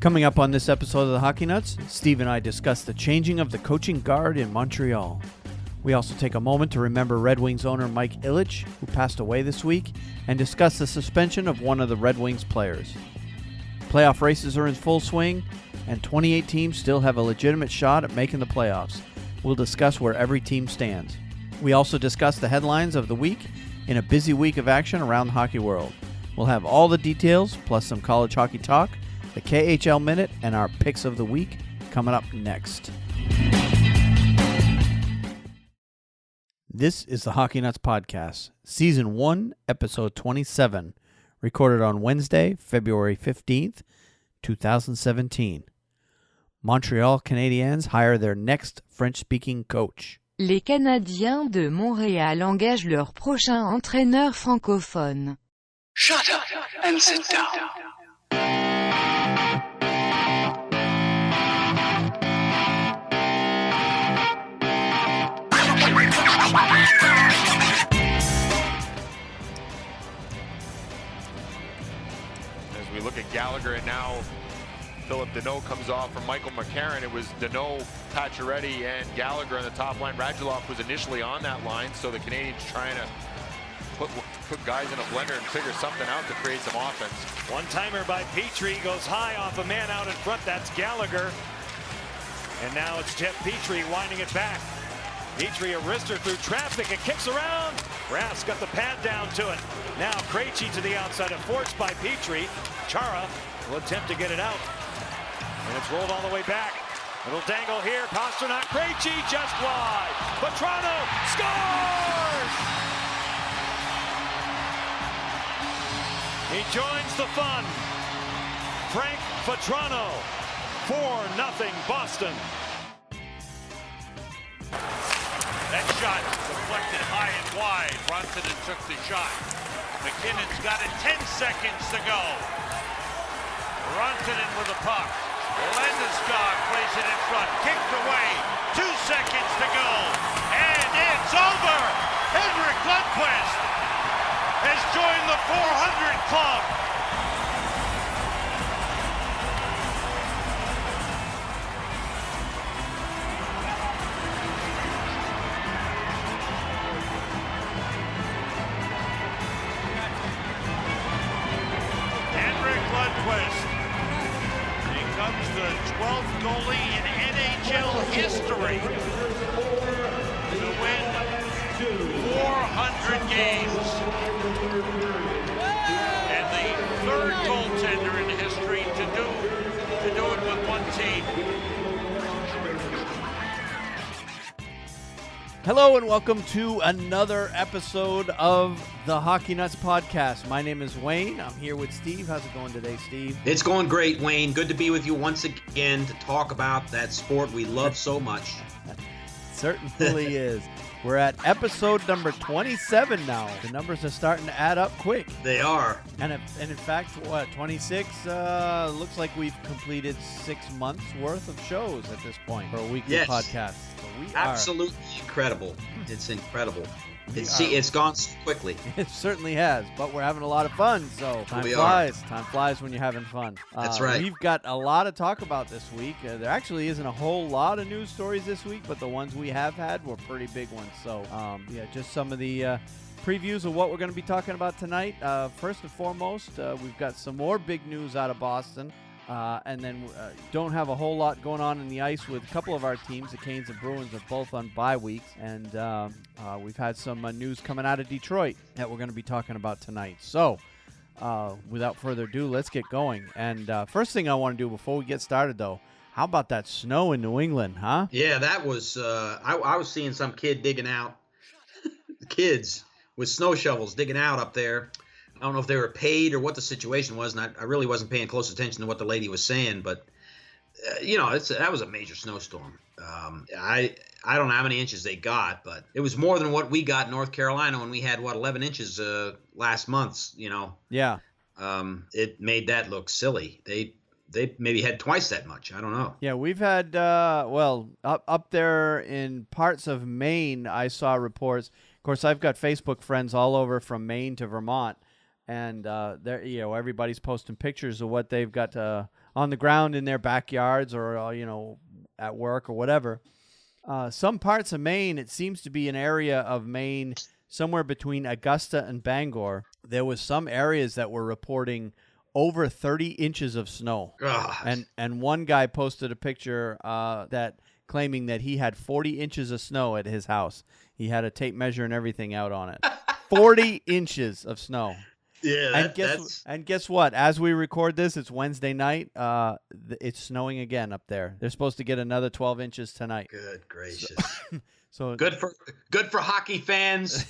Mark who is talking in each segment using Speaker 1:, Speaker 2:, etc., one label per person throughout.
Speaker 1: Coming up on this episode of the Hockey Nuts, Steve and I discuss the changing of the coaching guard in Montreal. We also take a moment to remember Red Wings owner Mike Ilitch, who passed away this week, and discuss the suspension of one of the Red Wings players. Playoff races are in full swing, and 28 teams still have a legitimate shot at making the playoffs. We'll discuss where every team stands. We also discuss the headlines of the week in a busy week of action around the hockey world. We'll have all the details, plus some college hockey talk, the KHL Minute, and our picks of the week coming up next. This is the Hockey Nuts Podcast, Season 1, Episode 27, recorded on Wednesday, February 15th, 2017. Montreal Canadiens hire their next French-speaking coach.
Speaker 2: Les Canadiens de Montréal engagent leur prochain entraîneur francophone.
Speaker 3: Shut up and sit down.
Speaker 4: As we look at Gallagher, and now Philip Deneau comes off from Michael McCarron. It was Deneau, Pacioretty, and Gallagher on the top line. Radulov was initially on that line, so the Canadians trying to put guys in a blender and figure something out to create some offense.
Speaker 5: One-timer by Petrie goes high off a man out in front. That's Gallagher. And now it's Jeff Petrie winding it back. Petrie a wrister through traffic. It kicks around. Raff's got the pad down to it. Now Krejci to the outside, forced by Petrie. Chara will attempt to get it out. And it's rolled all the way back. Little dangle here. Pastrnak, Krejci just wide. Vatrano scores! He joins the fun. Frank Vatrano, 4-0 Boston.
Speaker 6: That shot deflected high and wide. Rantanen took the shot. McKinnon's got it, 10 seconds to go. Rantanen with the puck. Landeskog plays it in front. Kicked away. 2 seconds to go. And it's over. Henrik Lundqvist has joined the 400 club. Henrik Lundqvist becomes the 12th goalie in NHL history to win 400 games. And the third goaltender in history to do it with one team.
Speaker 1: Hello and welcome to another episode of the Hockey Nuts Podcast. My name is Wayne. I'm here with Steve. How's it going today, Steve?
Speaker 7: It's going great, Wayne. Good to be with you once again to talk about that sport we love so much.
Speaker 1: Certainly is. We're at episode number 27 now. The numbers are starting to add up quick.
Speaker 7: They are.
Speaker 1: And in fact, 26? Looks like we've completed 6 months worth of shows at this point for a weekly podcast. So we
Speaker 7: absolutely incredible. It's incredible. It's gone so quickly.
Speaker 1: It certainly has, but we're having a lot of fun, so time flies. Time flies when you're having fun.
Speaker 7: That's right.
Speaker 1: We've got a lot to talk about this week. There actually isn't a whole lot of news stories this week, but the ones we have had were pretty big ones. So, just some of the previews of what we're going to be talking about tonight. First and foremost, we've got some more big news out of Boston. And then don't have a whole lot going on in the ice with a couple of our teams. The Canes and Bruins are both on bye weeks. And we've had some news coming out of Detroit that we're going to be talking about tonight. So without further ado, let's get going. And first thing I want to do before we get started, though, how about that snow in New England, huh?
Speaker 7: Yeah, that was I was seeing some kid digging out, kids with snow shovels digging out up there. I don't know if they were paid or what the situation was, and I really wasn't paying close attention to what the lady was saying, but that was a major snowstorm. I don't know how many inches they got, but it was more than what we got in North Carolina when we had 11 inches last month.
Speaker 1: Yeah.
Speaker 7: It made that look silly. They maybe had twice that much. I don't know.
Speaker 1: Yeah, we've had up there in parts of Maine. I saw reports. Of course, I've got Facebook friends all over from Maine to Vermont. And everybody's posting pictures of what they've got on the ground in their backyards or at work or whatever. Some parts of Maine, it seems to be an area of Maine somewhere between Augusta and Bangor. There was some areas that were reporting over 30 inches of snow. And one guy posted a picture that claiming that he had 40 inches of snow at his house. He had a tape measure and everything out on it. 40 inches of snow.
Speaker 7: Yeah,
Speaker 1: and guess what? As we record this, it's Wednesday night. It's snowing again up there. They're supposed to get another 12 inches tonight.
Speaker 7: Good gracious.
Speaker 1: So
Speaker 7: good for hockey fans.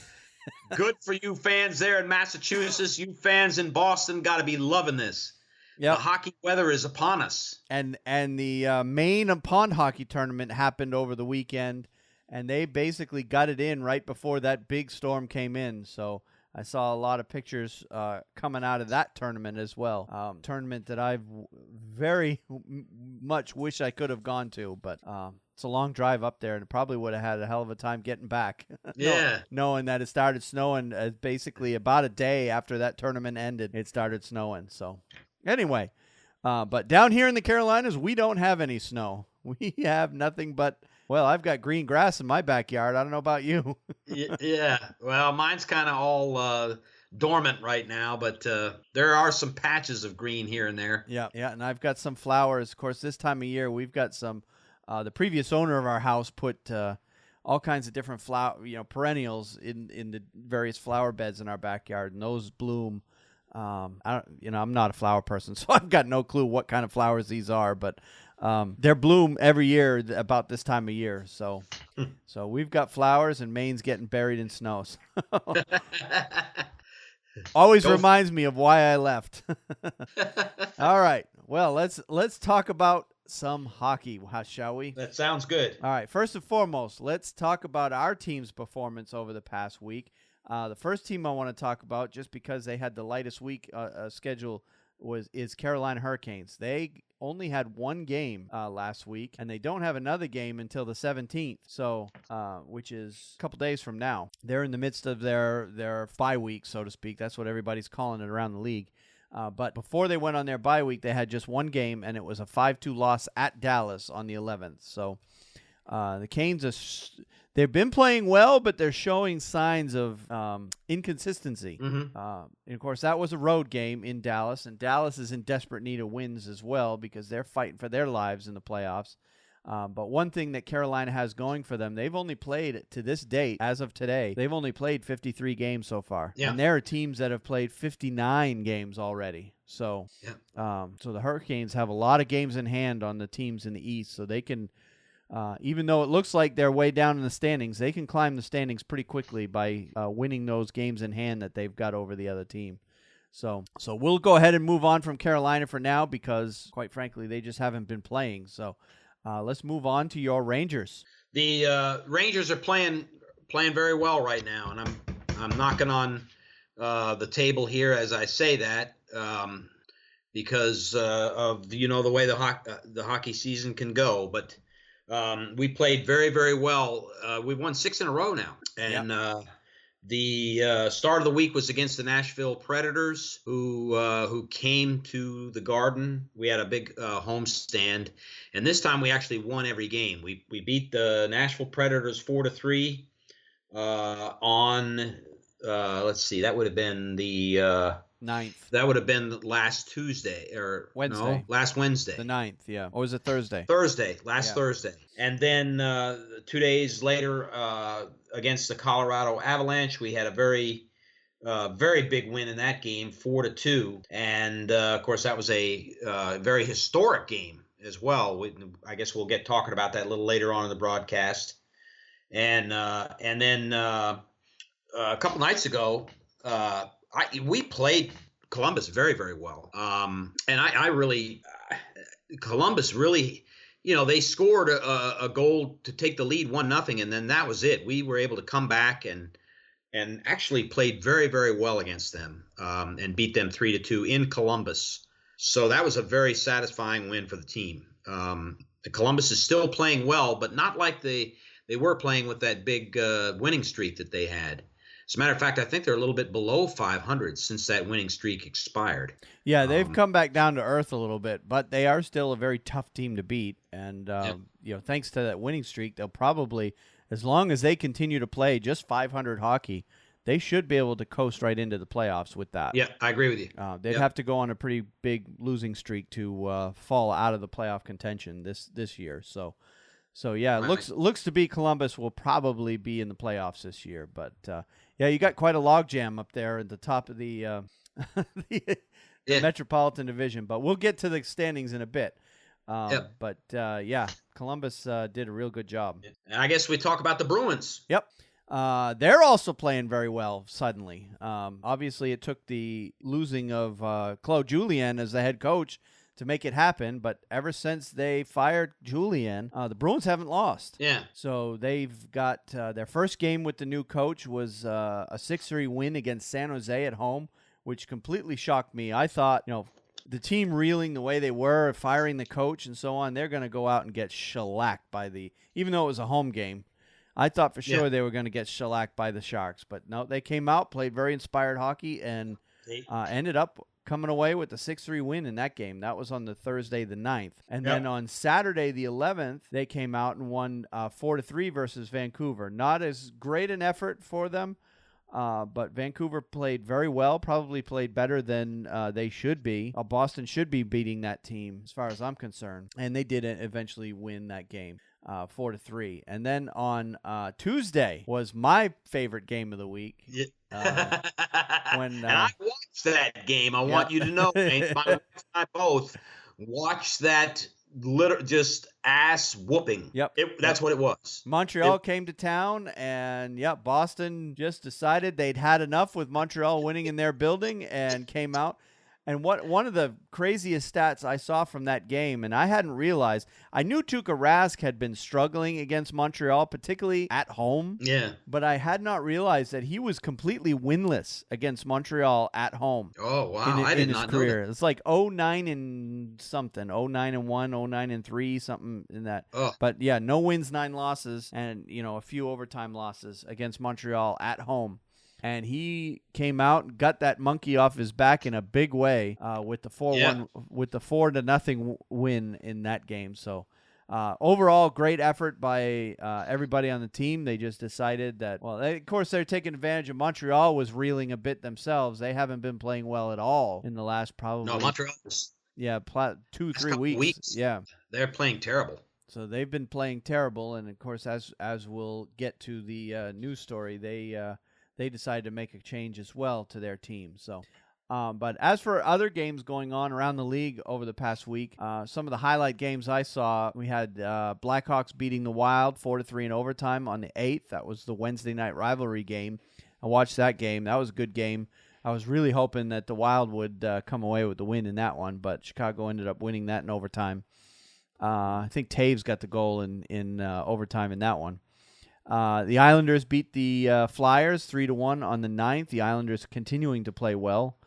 Speaker 7: Good for you fans there in Massachusetts. You fans in Boston got to be loving this.
Speaker 1: Yep.
Speaker 7: The hockey weather is upon us.
Speaker 1: And the Maine pond hockey tournament happened over the weekend, and they basically got it in right before that big storm came in. So I saw a lot of pictures coming out of that tournament as well. Tournament that I very much wish I could have gone to, but it's a long drive up there, and probably would have had a hell of a time getting back.
Speaker 7: Yeah.
Speaker 1: Knowing that it started snowing basically about a day after that tournament ended, it started snowing. So anyway, but down here in the Carolinas, we don't have any snow. We have nothing but, well, I've got green grass in my backyard. I don't know about you.
Speaker 7: Yeah. Well, mine's kind of all dormant right now, but there are some patches of green here and there.
Speaker 1: Yeah. And I've got some flowers. Of course, this time of year, we've got some, the previous owner of our house put all kinds of different perennials in the various flower beds in our backyard, and those bloom. I'm not a flower person, so I've got no clue what kind of flowers these are, but they bloom every year about this time of year. So we've got flowers, and Maine's getting buried in snow. Always reminds me of why I left. All right. Well, let's talk about some hockey, shall we?
Speaker 7: That sounds good.
Speaker 1: All right. First and foremost, let's talk about our team's performance over the past week. The first team I want to talk about, just because they had the lightest week schedule, is Carolina Hurricanes. They only had one game last week, and they don't have another game until the 17th, so which is a couple days from now. They're in the midst of their bye week, so to speak. That's what everybody's calling it around the league. But before they went on their bye week, they had just one game, and it was a 5-2 loss at Dallas on the 11th. So the Canes they've been playing well, but they're showing signs of inconsistency.
Speaker 7: Mm-hmm.
Speaker 1: And of course, that was a road game in Dallas, and Dallas is in desperate need of wins as well because they're fighting for their lives in the playoffs. But one thing that Carolina has going for them, they've only played, to this date, as of today, they've only played 53 games so far. Yeah. And there are teams that have played 59 games already. So, so the Hurricanes have a lot of games in hand on the teams in the East, so they can, even though it looks like they're way down in the standings, they can climb the standings pretty quickly by winning those games in hand that they've got over the other team. So we'll go ahead and move on from Carolina for now because, quite frankly, they just haven't been playing. So let's move on to your Rangers.
Speaker 7: The Rangers are playing very well right now, and I'm knocking on the table here as I say that because of the way the hockey season can go, but. We played very, very well. We've won 6 in a row now. And the start of the week was against the Nashville Predators, who came to the Garden. We had a big homestand. And this time we actually won every game. We beat the Nashville Predators 4-3 on, let's see, that would have been the
Speaker 1: 9th.
Speaker 7: That would have been last Tuesday or
Speaker 1: Wednesday.
Speaker 7: No, last Wednesday.
Speaker 1: The 9th, yeah. Or was it Thursday?
Speaker 7: Thursday, Thursday. And then 2 days later against the Colorado Avalanche, we had a very big win in that game, 4-2. And, of course, that was a very historic game as well. I guess we'll get talking about that a little later on in the broadcast. And then a couple nights ago, we played Columbus very, very well. And I really Columbus really, they scored a goal to take the lead 1-0, and then that was it. We were able to come back and actually played very, very well against them and beat them 3-2 in Columbus. So that was a very satisfying win for the team. The Columbus is still playing well, but not like they were playing with that big winning streak that they had. As a matter of fact, I think they're a little bit below 500 since that winning streak expired.
Speaker 1: Yeah, they've come back down to earth a little bit, but they are still a very tough team to beat. And, thanks to that winning streak, they'll probably, as long as they continue to play just 500 hockey, they should be able to coast right into the playoffs with that.
Speaker 7: Yeah, I agree with you.
Speaker 1: They'd have to go on a pretty big losing streak to fall out of the playoff contention this year. So yeah,
Speaker 7: Right.
Speaker 1: looks to be Columbus will probably be in the playoffs this year. But you got quite a logjam up there at the top of the Metropolitan Division. But we'll get to the standings in a bit. But Columbus did a real good job.
Speaker 7: And I guess we talk about the Bruins.
Speaker 1: Yep. They're also playing very well suddenly. Obviously, it took the losing of Claude Julien as the head coach to make it happen, but ever since they fired Julien, the Bruins haven't lost.
Speaker 7: Yeah.
Speaker 1: So they've got their first game with the new coach was a 6-3 win against San Jose at home, which completely shocked me. I thought, the team reeling the way they were, firing the coach and so on, they're going to go out and get shellacked even though it was a home game. I thought for sure they were going to get shellacked by the Sharks, but no, they came out, played very inspired hockey, and ended up coming away with a 6-3 win in that game. That was on the Thursday the 9th. And then on Saturday the 11th, they came out and won 4-3 versus Vancouver. Not as great an effort for them, but Vancouver played very well, probably played better than they should be. Boston should be beating that team as far as I'm concerned. And they did eventually win that game. 4-3. And then on Tuesday was my favorite game of the week.
Speaker 7: And I watched that game. I want you to know, my wife and I both watched that just ass whooping.
Speaker 1: Yep.
Speaker 7: That's what it was.
Speaker 1: Montreal came to town, and Boston just decided they'd had enough with Montreal winning in their building and came out. And one of the craziest stats I saw from that game, and I hadn't realized, I knew Tuukka Rask had been struggling against Montreal, particularly at home.
Speaker 7: Yeah.
Speaker 1: But I had not realized that he was completely winless against Montreal at home.
Speaker 7: Oh, wow. I did not know that.
Speaker 1: It's like 0-9 and something, 0-9-1, 0-9-3, something in that.
Speaker 7: Oh.
Speaker 1: But yeah, no wins, 9 losses, and a few overtime losses against Montreal at home. And he came out and got that monkey off his back in a big way with the 4-1 with the 4-0 win in that game. So overall, great effort by everybody on the team. They just decided that, of course, they're taking advantage of Montreal was reeling a bit themselves. They haven't been playing well at all in the last probably
Speaker 7: Montreal.
Speaker 1: 2-3 weeks. Yeah,
Speaker 7: they're playing terrible.
Speaker 1: So they've been playing terrible, and of course, as we'll get to the news story, they decided to make a change as well to their team. So, but as for other games going on around the league over the past week, some of the highlight games I saw, we had Blackhawks beating the Wild 4-3 in overtime on the 8th. That was the Wednesday night rivalry game. I watched that game. That was a good game. I was really hoping that the Wild would come away with the win in that one, but Chicago ended up winning that in overtime. I think Taves got the goal in overtime in that one. The Islanders beat the Flyers 3-1 on the 9th. The Islanders continuing to play well.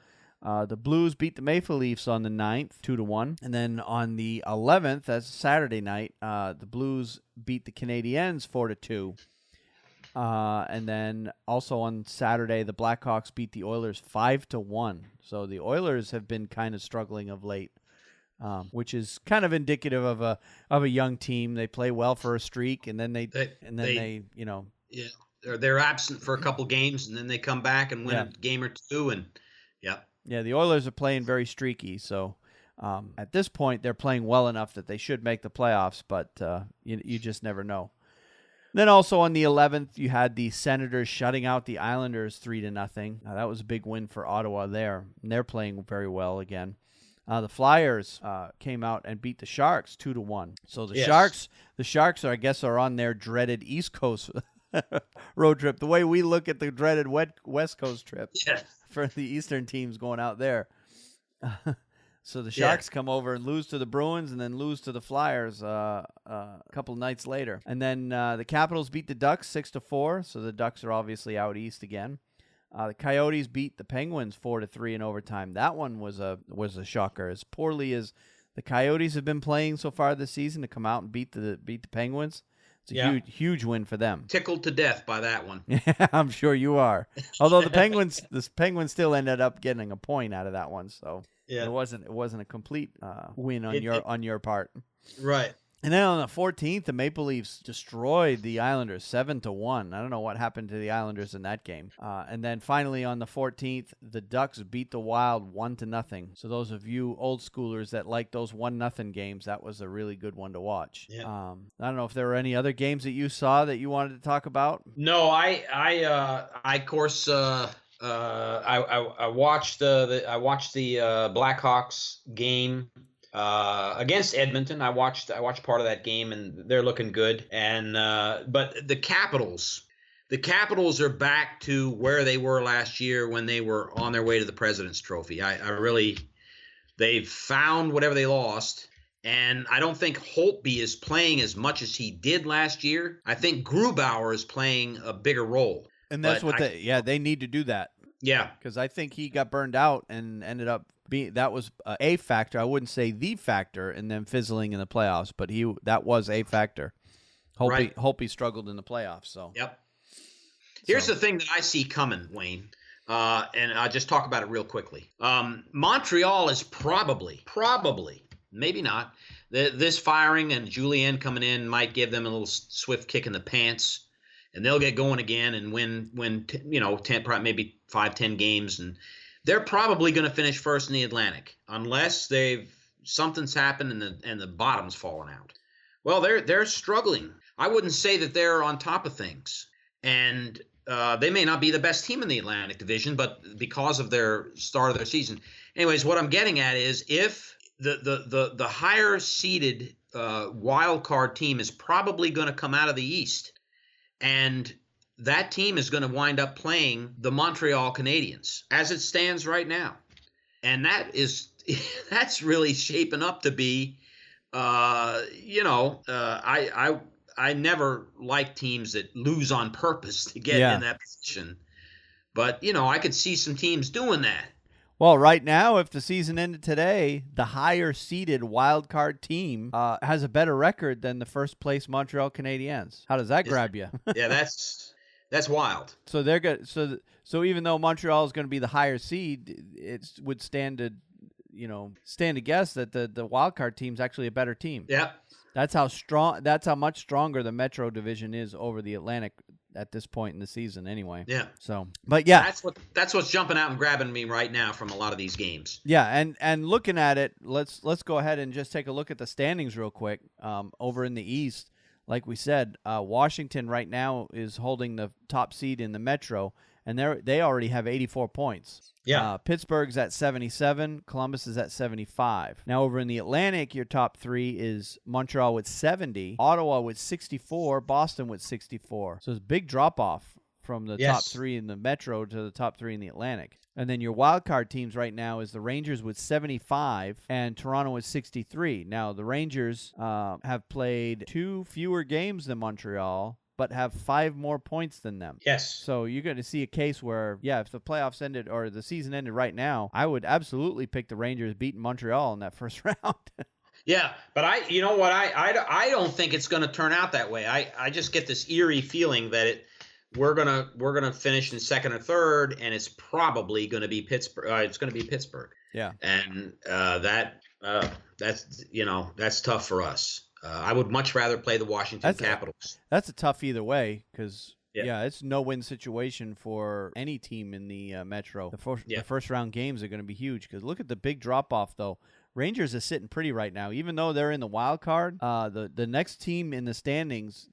Speaker 1: The Blues beat the Maple Leafs on the 9th 2-1. And then on the 11th, that's Saturday night, the Blues beat the Canadiens 4-2. And then also on Saturday, the Blackhawks beat the Oilers 5-1. So the Oilers have been kind of struggling of late. Which is kind of indicative of a young team. They play well for a streak, and then
Speaker 7: they're absent for a couple games, and then they come back and win a game or two, and
Speaker 1: the Oilers are playing very streaky. So at this point, they're playing well enough that they should make the playoffs, but you just never know. Then also on the 11th, you had the Senators shutting out the Islanders 3-0. That was a big win for Ottawa there, and they're playing very well again. The Flyers came out and beat the Sharks 2-1. So the Sharks are, I guess, are on their dreaded East Coast road trip. The way we look at the dreaded West Coast trip for the Eastern teams going out there. So the Sharks come over and lose to the Bruins and then lose to the Flyers a couple nights later. And then the Capitals beat the Ducks 6-4. So the Ducks are obviously out east again. The Coyotes beat the Penguins 4-3 in overtime. That one was a shocker. As poorly as the Coyotes have been playing so far this season, to come out and beat the Penguins, It's a huge win for them.
Speaker 7: Tickled to death by that one.
Speaker 1: I'm sure you are. Although the Penguins still ended up getting a point out of that one, so it wasn't a complete win on your part.
Speaker 7: Right.
Speaker 1: And then on the 14th, the Maple Leafs destroyed the Islanders 7-1. I don't know what happened to the Islanders in that game. And then finally on the 14th, the Ducks beat the Wild 1-0. So those of you old schoolers that like those 1-0 games, that was a really good one to watch.
Speaker 7: Yeah.
Speaker 1: I don't know if there were any other games that you saw that you wanted to talk about.
Speaker 7: No, I of course I watched the Blackhawks game. Against Edmonton, I watched part of that game, and they're looking good. And but the Capitals are back to where they were last year when they were on their way to the President's Trophy. They've found whatever they lost, and I don't think Holtby is playing as much as he did last year. I think Grubauer is playing a bigger role,
Speaker 1: and that's they need to do that.
Speaker 7: Yeah,
Speaker 1: because I think he got burned out and ended up. That was a factor. I wouldn't say the factor in them fizzling in the playoffs, but that was a factor. Holtby struggled in the playoffs. So
Speaker 7: Here's the thing that I see coming, Wayne, and I'll just talk about it real quickly. Montreal is probably, maybe not, this firing and Julien coming in might give them a little swift kick in the pants, and they'll get going again and win 10, maybe 5-10 games, and they're probably going to finish first in the Atlantic unless something's happened and the bottom's fallen out. Well, they're struggling. I wouldn't say that they're on top of things, and they may not be the best team in the Atlantic Division, but because of their start of their season. Anyways, what I'm getting at is if the higher seeded wild card team is probably going to come out of the East, and that team is going to wind up playing the Montreal Canadiens as it stands right now. And that's really shaping up to be, I never like teams that lose on purpose to get in that position. But, I could see some teams doing that.
Speaker 1: Well, right now, if the season ended today, the higher seeded wild card team has a better record than the first place Montreal Canadiens. How does that grab you?
Speaker 7: Yeah, that's wild.
Speaker 1: So they're good. So even though Montreal is going to be the higher seed, it would stand to guess that the wild card team's actually a better team.
Speaker 7: Yeah.
Speaker 1: That's how much stronger the Metro division is over the Atlantic at this point in the season anyway.
Speaker 7: Yeah.
Speaker 1: So, but yeah.
Speaker 7: That's what's jumping out and grabbing me right now from a lot of these games.
Speaker 1: Yeah, and looking at it, let's go ahead and just take a look at the standings real quick. Over in the East, like we said, Washington right now is holding the top seed in the Metro, and they already have 84 points.
Speaker 7: Yeah.
Speaker 1: Pittsburgh's at 77. Columbus is at 75. Now over in the Atlantic, your top three is Montreal with 70, Ottawa with 64, Boston with 64. So it's a big drop-off from the top three in the Metro to the top three in the Atlantic. And then your wild card teams right now is the Rangers with 75 and Toronto with 63. Now, the Rangers have played 2 fewer games than Montreal, but have 5 more points than them.
Speaker 7: Yes.
Speaker 1: So you're going to see a case where, if the playoffs ended or the season ended right now, I would absolutely pick the Rangers beating Montreal in that first round.
Speaker 7: Yeah, but I don't think it's going to turn out that way. I just get this eerie feeling that we're gonna finish in second or third, and it's probably going to be Pittsburgh. It's going to be Pittsburgh.
Speaker 1: Yeah, and
Speaker 7: that's tough for us. I would much rather play the Washington Capitals.
Speaker 1: That's a tough either way because it's no-win situation for any team in the Metro. The first round games are going to be huge because look at the big drop-off though. Rangers are sitting pretty right now. Even though they're in the wild card, the next team in the standings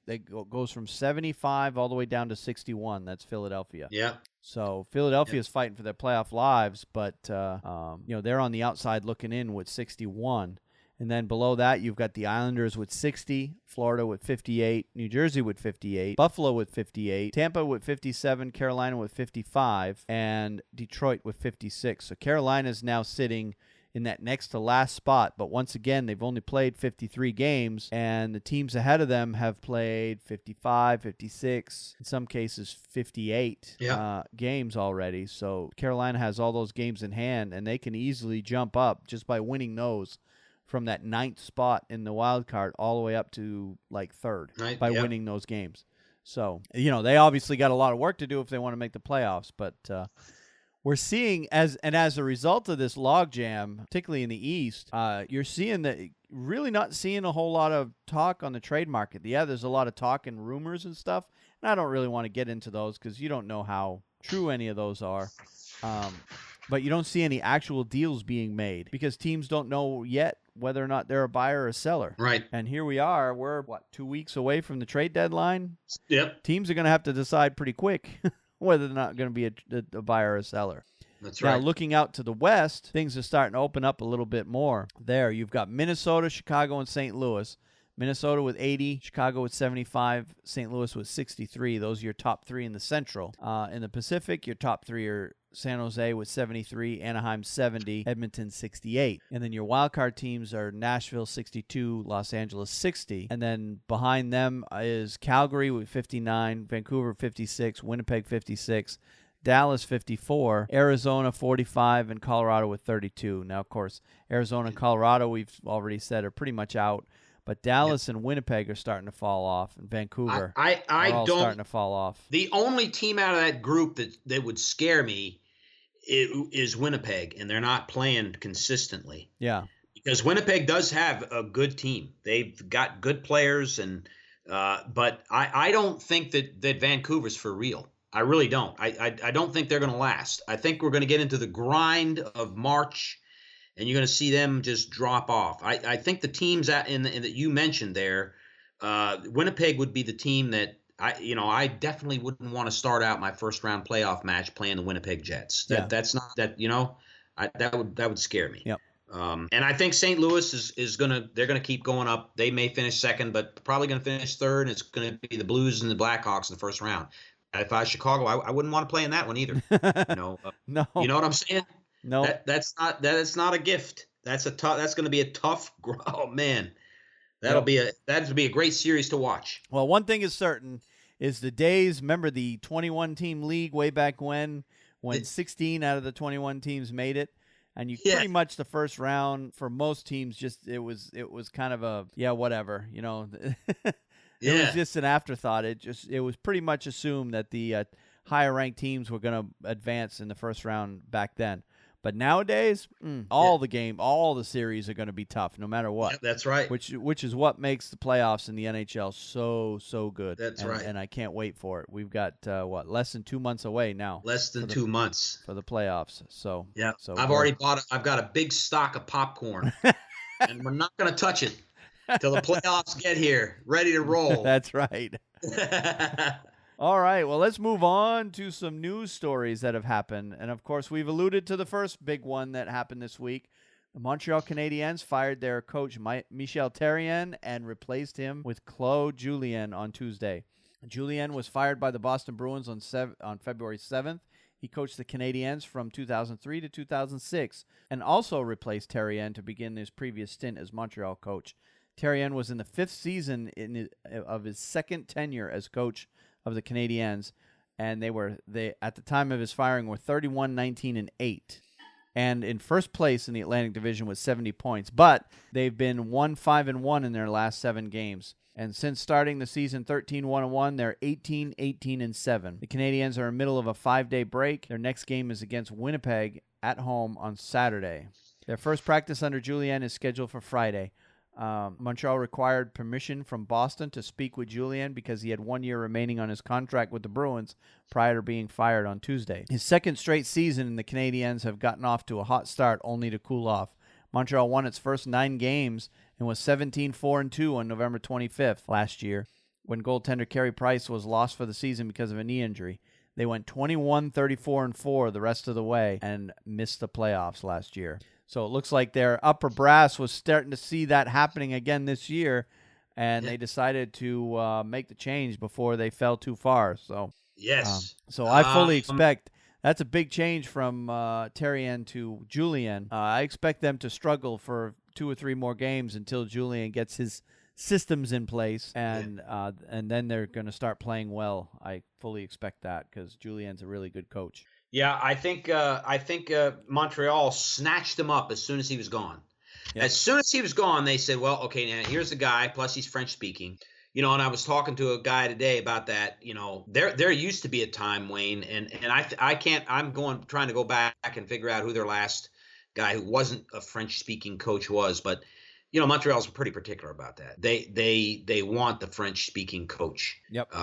Speaker 1: goes from 75 all the way down to 61. That's Philadelphia.
Speaker 7: Yeah.
Speaker 1: So Philadelphia is fighting for their playoff lives, but they're on the outside looking in with 61. And then below that, you've got the Islanders with 60, Florida with 58, New Jersey with 58, Buffalo with 58, Tampa with 57, Carolina with 55, and Detroit with 56. So Carolina's now sitting in that next to last spot, but once again, they've only played 53 games, and the teams ahead of them have played 55, 56, in some cases 58 games already. So Carolina has all those games in hand, and they can easily jump up just by winning those from that 9th spot in the wild card all the way up to like 3rd by winning those games. So, they obviously got a lot of work to do if they want to make the playoffs, but we're seeing as a result of this logjam, particularly in the East, you're seeing that really not seeing a whole lot of talk on the trade market. Yeah, there's a lot of talk and rumors and stuff, and I don't really want to get into those because you don't know how true any of those are. But you don't see any actual deals being made because teams don't know yet whether or not they're a buyer or a seller.
Speaker 7: Right.
Speaker 1: And here we are. We're, 2 weeks away from the trade deadline?
Speaker 7: Yep.
Speaker 1: Teams are going to have to decide pretty quick whether they're not going to be a buyer or a seller.
Speaker 7: That's right.
Speaker 1: Now, looking out to the West, things are starting to open up a little bit more. There, you've got Minnesota, Chicago, and St. Louis. Minnesota with 80, Chicago with 75, St. Louis with 63. Those are your top 3 in the Central. In the Pacific, your top 3 are San Jose with 73, Anaheim 70, Edmonton 68. And then your wildcard teams are Nashville 62, Los Angeles 60. And then behind them is Calgary with 59, Vancouver 56, Winnipeg 56, Dallas 54, Arizona 45, and Colorado with 32. Now, of course, Arizona and Colorado, we've already said, are pretty much out. But Dallas and Winnipeg are starting to fall off, and Vancouver are all starting to fall off.
Speaker 7: The only team out of that group that would scare me is Winnipeg, and they're not playing consistently.
Speaker 1: Yeah.
Speaker 7: Because Winnipeg does have a good team. They've got good players, and but I don't think that Vancouver's for real. I really don't. I don't think they're going to last. I think we're going to get into the grind of March, and you're going to see them just drop off. I think the teams that you mentioned there, Winnipeg would be the team that I definitely wouldn't want to start out my first round playoff match playing the Winnipeg Jets. That's not that that would scare me.
Speaker 1: Yep.
Speaker 7: And I think St. Louis they're gonna keep going up. They may finish second, but probably gonna finish third. And it's gonna be the Blues and the Blackhawks in the first round. If I was Chicago, I wouldn't want to play in that one either.
Speaker 1: No.
Speaker 7: You know what I'm saying?
Speaker 1: No.
Speaker 7: That's not a gift. That's going to be a tough. Oh man, that'd be a great series to watch.
Speaker 1: Well, one thing is certain is the days. Remember the 21 team league way back when 16 out of the 21 teams made it, and you pretty much the first round for most teams it was kind of a whatever. It was just an afterthought. It was pretty much assumed that the higher ranked teams were going to advance in the first round back then. But nowadays, all the series are going to be tough, no matter what.
Speaker 7: Yeah, that's right.
Speaker 1: Which is what makes the playoffs in the NHL so good.
Speaker 7: That's right.
Speaker 1: And I can't wait for it. We've got less than 2 months away now.
Speaker 7: Less than 2 months
Speaker 1: for the playoffs. So
Speaker 7: yeah. So I've got a big stock of popcorn, and we're not going to touch it till the playoffs get here, ready to roll.
Speaker 1: That's right. All right, well, let's move on to some news stories that have happened. And, of course, we've alluded to the first big one that happened this week. The Montreal Canadiens fired their coach, Michel Therrien, and replaced him with Claude Julien on Tuesday. Julien was fired by the Boston Bruins on February 7th. He coached the Canadiens from 2003 to 2006 and also replaced Therrien to begin his previous stint as Montreal coach. Therrien was in the 5th season of his second tenure as coach of the Canadiens, and they at the time of his firing were 31-19-8, and in first place in the Atlantic Division with 70 points. But they've been 1-5-1 in their last 7 games, and since starting the season 13-1-1, they're 18-18-7. The Canadiens are in the middle of a 5-day break. Their next game is against Winnipeg at home on Saturday. Their first practice under Julien is scheduled for Friday. Montreal required permission from Boston to speak with Julien because he had 1 year remaining on his contract with the Bruins prior to being fired on Tuesday. His second straight season in the Canadiens have gotten off to a hot start only to cool off. Montreal won its first 9 games and was 17-4-2 on November 25th last year when goaltender Carey Price was lost for the season because of a knee injury. They went 21-34-4 the rest of the way and missed the playoffs last year. So it looks like their upper brass was starting to see that happening again this year, and they decided to make the change before they fell too far. So
Speaker 7: yes.
Speaker 1: So I fully expect that's a big change from Therrien to Julien. I expect them to struggle for 2 or 3 more games until Julien gets his systems in place, and then they're going to start playing well. I fully expect that because Julien's a really good coach.
Speaker 7: Yeah, I think Montreal snatched him up as soon as he was gone. As soon as he was gone, they said, well, okay, now here's the guy, plus he's French speaking. And I was talking to a guy today about that. There used to be a time, Wayne, and I can't. I'm trying to go back and figure out who their last guy who wasn't a French speaking coach was, but Montreal's pretty particular about that. They want the French speaking coach.
Speaker 1: Yep.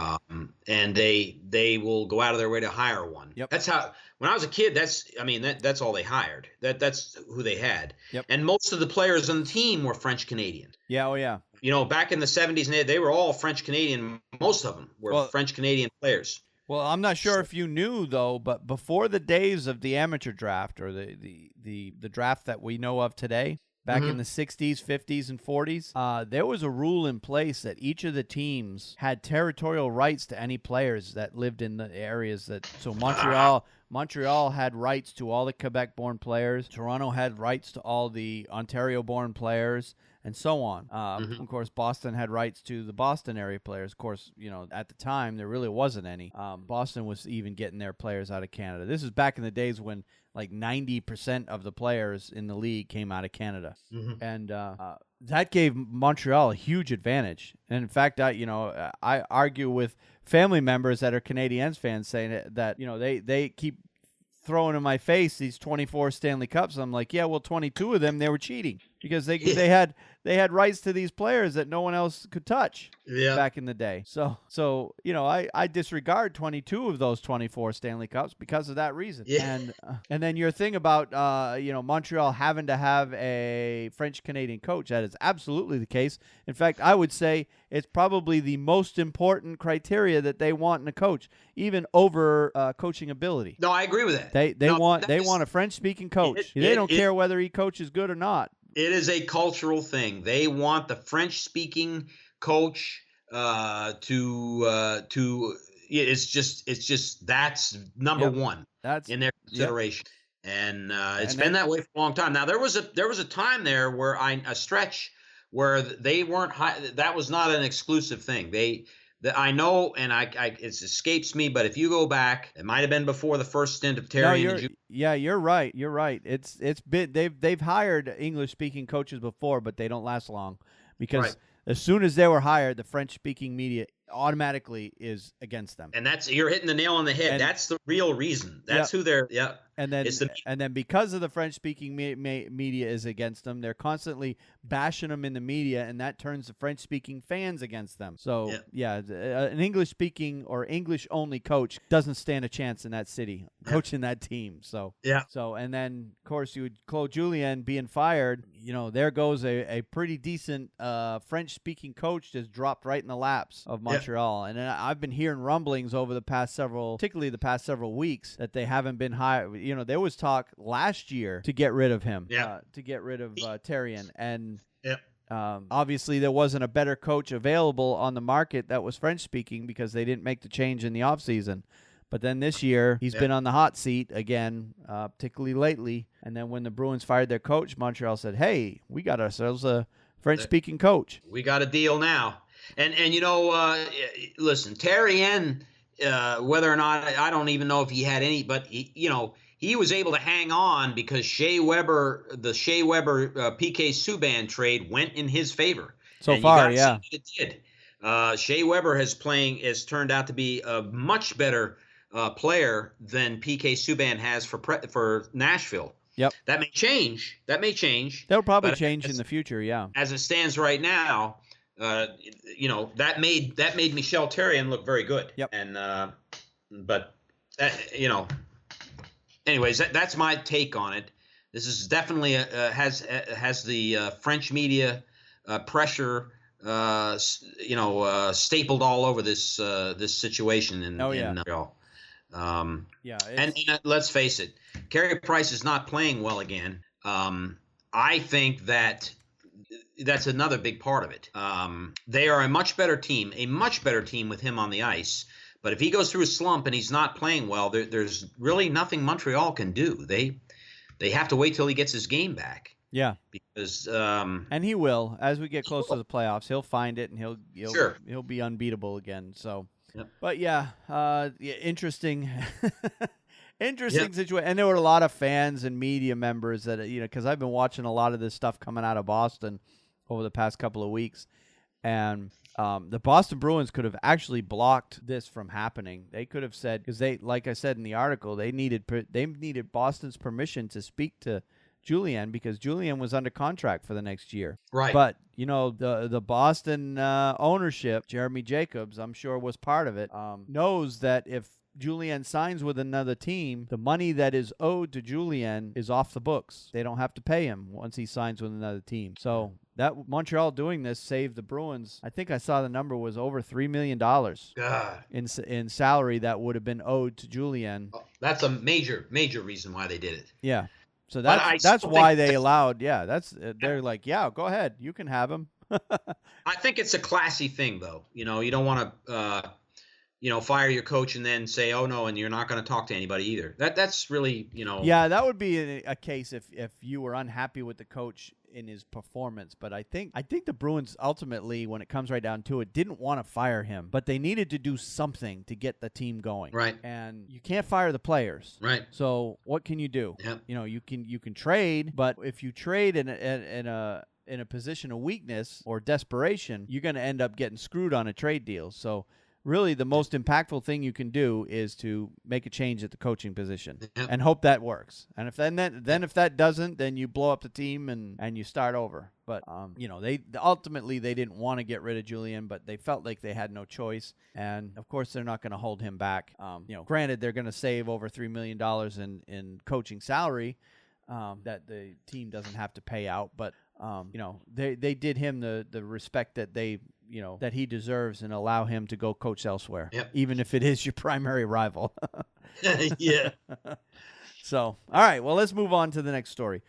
Speaker 7: And they will go out of their way to hire one.
Speaker 1: Yep.
Speaker 7: That's how. When I was a kid, that's all they hired. That's who they had.
Speaker 1: Yep.
Speaker 7: And most of the players on the team were French Canadian.
Speaker 1: Yeah. Oh yeah.
Speaker 7: Back in the 70s, and they were all French Canadian. Most of them were French Canadian players.
Speaker 1: Well, I'm not sure if you knew though, but before the days of the amateur draft or the draft that we know of today, back in the 60s, 50s, and 40s, there was a rule in place that each of the teams had territorial rights to any players that lived in the areas that. So Montreal had rights to all the Quebec-born players. Toronto had rights to all the Ontario-born players, and so on. Of course, Boston had rights to the Boston area players. Of course, at the time, there really wasn't any. Boston was even getting their players out of Canada. This is back in the days when like 90% of the players in the league came out of Canada. And that gave Montreal a huge advantage. And in fact, I argue with family members that are Canadiens fans saying that, they keep throwing in my face these 24 Stanley Cups. I'm like, yeah, well, 22 of them, they were cheating because they had rights to these players that no one else could touch back in the day. So I disregard 22 of those 24 Stanley Cups because of that reason. Yeah. And then your thing about Montreal having to have a French Canadian coach, that is absolutely the case. In fact, I would say it's probably the most important criteria that they want in a coach, even over coaching ability.
Speaker 7: No, I agree with that.
Speaker 1: They want a French speaking coach. They don't care whether he coaches good or not.
Speaker 7: It is a cultural thing. They want the French-speaking coach to. It's just that's number one. That's in their consideration, and it's been that way for a long time. Now there was a time there where a stretch where they weren't high. That was not an exclusive thing. I know, and it escapes me, but if you go back, it might have been before the first stint of Terry.
Speaker 1: You're right. You're right. It's been they've hired English speaking coaches before, but they don't last long because as soon as they were hired, the French speaking media automatically is against them.
Speaker 7: And you're hitting the nail on the head. That's the real reason. That's who they're. Yeah.
Speaker 1: And then because of the French-speaking media is against them, they're constantly bashing them in the media, and that turns the French-speaking fans against them. So, an English-speaking or English-only coach doesn't stand a chance in that city coaching that team. So, and then, of course, Claude Julien being fired, there goes a pretty decent French-speaking coach just dropped right in the laps of Montreal. And I've been hearing rumblings over particularly the past several weeks, that they haven't been hired. There was talk last year to get rid of him, to get rid of THN. And obviously there wasn't a better coach available on the market that was French-speaking because they didn't make the change in the offseason. But then this year, he's been on the hot seat again, particularly lately. And then when the Bruins fired their coach, Montreal said, hey, we got ourselves a French-speaking coach.
Speaker 7: We got a deal now. And listen, THN, whether or not, I don't even know if he had any, but he was able to hang on because the Shea Weber PK Subban trade went in his favor.
Speaker 1: So far, yeah.
Speaker 7: It did. Shea Weber has turned out to be a much better player than PK Subban has for Nashville.
Speaker 1: Yep.
Speaker 7: That may change.
Speaker 1: That'll probably change in the future, yeah.
Speaker 7: As it stands right now, that made Michel Therrien look very good.
Speaker 1: Yep.
Speaker 7: And anyways, that's my take on it. This is definitely has the French media pressure stapled all over this situation in Montreal. And let's face it, Carey Price is not playing well again. I think that's another big part of it. They are a much better team with him on the ice. But if he goes through a slump and he's not playing well, there's really nothing Montreal can do. They have to wait till he gets his game back.
Speaker 1: Yeah,
Speaker 7: because
Speaker 1: and he will. As we get close to the playoffs, he'll find it and he'll be unbeatable again. So, but interesting. Interesting situation. And there were a lot of fans and media members that, because I've been watching a lot of this stuff coming out of Boston over the past couple of weeks. And the Boston Bruins could have actually blocked this from happening. They could have said, because they, like I said in the article, they needed Boston's permission to speak to Julien because Julien was under contract for the next year.
Speaker 7: Right.
Speaker 1: But, the Boston ownership, Jeremy Jacobs, I'm sure was part of it, knows that if Julien signs with another team, the money that is owed to Julien is off the books. They don't have to pay him once he signs with another team. So that Montreal doing this saved the Bruins. I think I saw the number was over $3 million in salary that would have been owed to Julien.
Speaker 7: Oh, that's a major reason why they did it.
Speaker 1: Yeah. So that's why they allowed. Yeah, they're like, yeah, go ahead, you can have him.
Speaker 7: I think it's a classy thing, though. You don't want to, fire your coach and then say, oh no, and you're not going to talk to anybody either. That's really,
Speaker 1: Yeah, that would be a case if you were unhappy with the coach in his performance. But I think the Bruins ultimately, when it comes right down to it, didn't want to fire him, but they needed to do something to get the team going.
Speaker 7: Right.
Speaker 1: And you can't fire the players.
Speaker 7: Right.
Speaker 1: So what can you do?
Speaker 7: Yep.
Speaker 1: You can trade, but if you trade in a position of weakness or desperation, you're going to end up getting screwed on a trade deal. So really, the most impactful thing you can do is to make a change at the coaching position and hope that works. And if if that doesn't, then you blow up the team and you start over. But they ultimately they didn't want to get rid of Julien, but they felt like they had no choice. And of course, they're not going to hold him back. Granted, they're going to save over $3 million in coaching salary that the team doesn't have to pay out, but they did him the respect that that he deserves and allow him to go coach elsewhere, even if it is your primary rival.
Speaker 7: Yeah.
Speaker 1: So, all right, well, let's move on to the next story.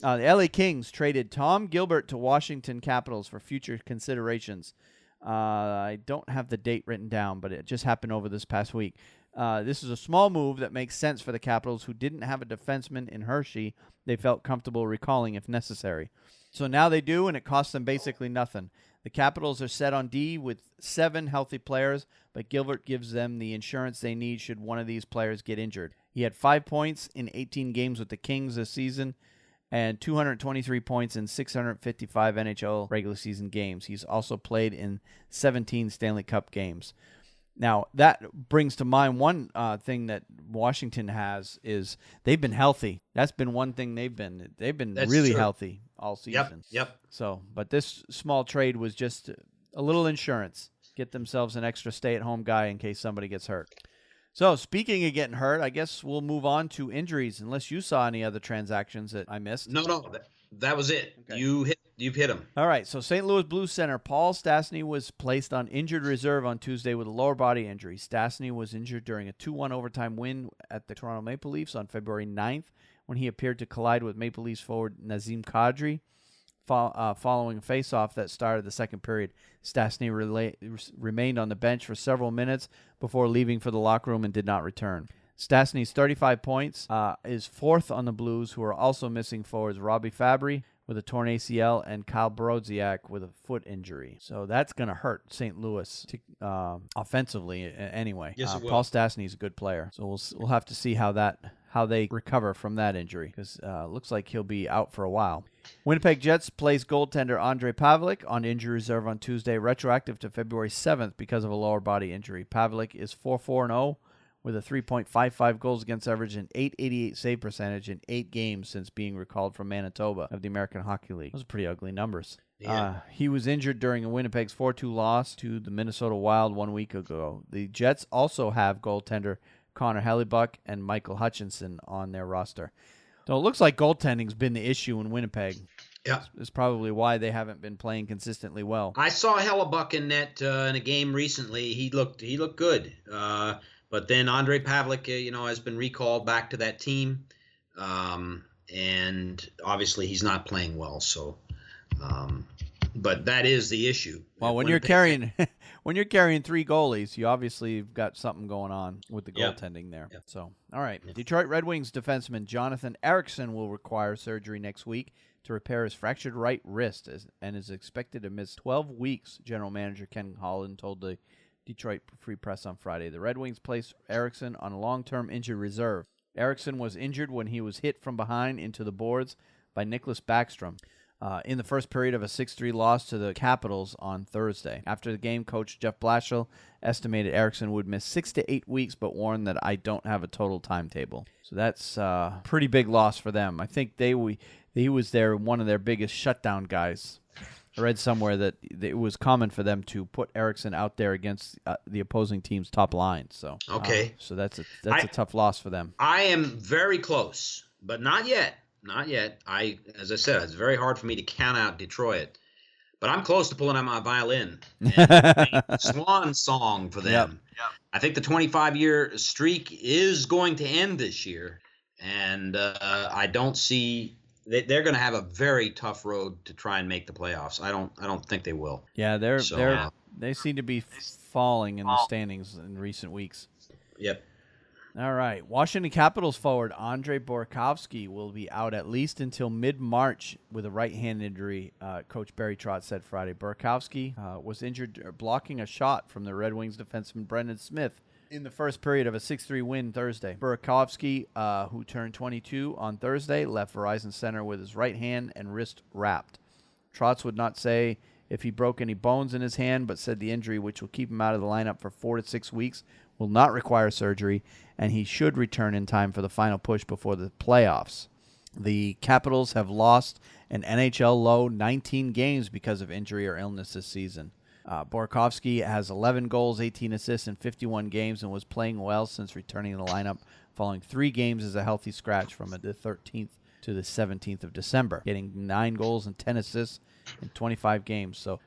Speaker 1: The LA Kings traded Tom Gilbert to Washington Capitals for future considerations. I don't have the date written down, but it just happened over this past week. This is a small move that makes sense for the Capitals, who didn't have a defenseman in Hershey they felt comfortable recalling if necessary. So now they do, and it costs them basically nothing. The Capitals are set on D with 7 healthy players, but Gilbert gives them the insurance they need should one of these players get injured. He had 5 points in 18 games with the Kings this season and 223 points in 655 NHL regular season games. He's also played in 17 Stanley Cup games. Now, that brings to mind one thing that Washington has is they've been healthy. That's been one thing they've been really healthy all season.
Speaker 7: Yep.
Speaker 1: So, but this small trade was just a little insurance. Get themselves an extra stay-at-home guy in case somebody gets hurt. So, speaking of getting hurt, I guess we'll move on to injuries, unless you saw any other transactions that I missed.
Speaker 7: No, that was it. Okay. You've hit him.
Speaker 1: All right, so St. Louis Blues center Paul Stastny was placed on injured reserve on Tuesday with a lower body injury. Stastny was injured during a 2-1 overtime win at the Toronto Maple Leafs on February 9th when he appeared to collide with Maple Leafs forward Nazem Kadri following a face-off that started the second period. Stastny remained on the bench for several minutes before leaving for the locker room and did not return. Stastny's 35 points is 4th on the Blues, who are also missing forwards Robbie Fabry with a torn ACL and Kyle Brodziak with a foot injury. So that's going to hurt St. Louis offensively anyway.
Speaker 7: Yes, it will.
Speaker 1: Paul Stastny's a good player, so we'll have to see how they recover from that injury, because looks like he'll be out for a while. Winnipeg Jets placed goaltender Andrei Pavlik on injury reserve on Tuesday, retroactive to February 7th because of a lower body injury. Pavlik is 4-4-0 with a 3.55 goals against average and .888 save percentage in 8 games since being recalled from Manitoba of the American Hockey League. Those are pretty ugly numbers.
Speaker 7: Yeah.
Speaker 1: He was injured during Winnipeg's 4-2 loss to the Minnesota Wild 1 week ago. The Jets also have goaltender Connor Hellebuck and Michael Hutchinson on their roster. So it looks like goaltending's been the issue in Winnipeg.
Speaker 7: Yeah.
Speaker 1: It's probably why they haven't been playing consistently well.
Speaker 7: I saw Hellebuck in that in a game recently. He looked good. But then Andrei Pavlik, has been recalled back to that team, and obviously he's not playing well. So, but that is the issue.
Speaker 1: Well, when you're carrying 3 goalies, you obviously have got something going on with the goaltending there. Yep. So, all right, Detroit Red Wings defenseman Jonathan Ericsson will require surgery next week to repair his fractured right wrist, and is expected to miss 12 weeks. General Manager Ken Holland told the Detroit Free Press on Friday. The Red Wings placed Ericsson on a long-term injured reserve. Eriksson was injured when he was hit from behind into the boards by Nicholas Backstrom in the first period of a 6-3 loss to the Capitals on Thursday. After the game, coach Jeff Blashill estimated Eriksson would miss 6 to 8 weeks, but warned that I don't have a total timetable. So that's a pretty big loss for them. I think he was one of their biggest shutdown guys. I read somewhere that it was common for them to put Eriksson out there against the opposing team's top line. So so that's a tough loss for them.
Speaker 7: I am very close, but not yet. Not yet. As I said, it's very hard for me to count out Detroit, but I'm close to pulling out my violin. Swan song for them. Yep. I think the 25-year streak is going to end this year, and I don't see they're going to have a very tough road to try and make the playoffs. I don't think they will.
Speaker 1: Yeah, they seem to be falling in the standings in recent weeks.
Speaker 7: Yep.
Speaker 1: All right. Washington Capitals forward Andrei Burakovsky will be out at least until mid-March with a right hand injury, Coach Barry Trotz said Friday. Burakovsky was injured blocking a shot from the Red Wings defenseman Brendan Smith in the first period of a 6-3 win Thursday. Burakovsky, who turned 22 on Thursday, left Verizon Center with his right hand and wrist wrapped. Trotz would not say if he broke any bones in his hand, but said the injury, which will keep him out of the lineup for 4 to 6 weeks, will not require surgery, and he should return in time for the final push before the playoffs. The Capitals have lost an NHL low 19 games because of injury or illness this season. Burakovsky has 11 goals, 18 assists in 51 games and was playing well since returning to the lineup following 3 games as a healthy scratch from the 13th to the 17th of December, getting 9 goals and 10 assists in 25 games. So,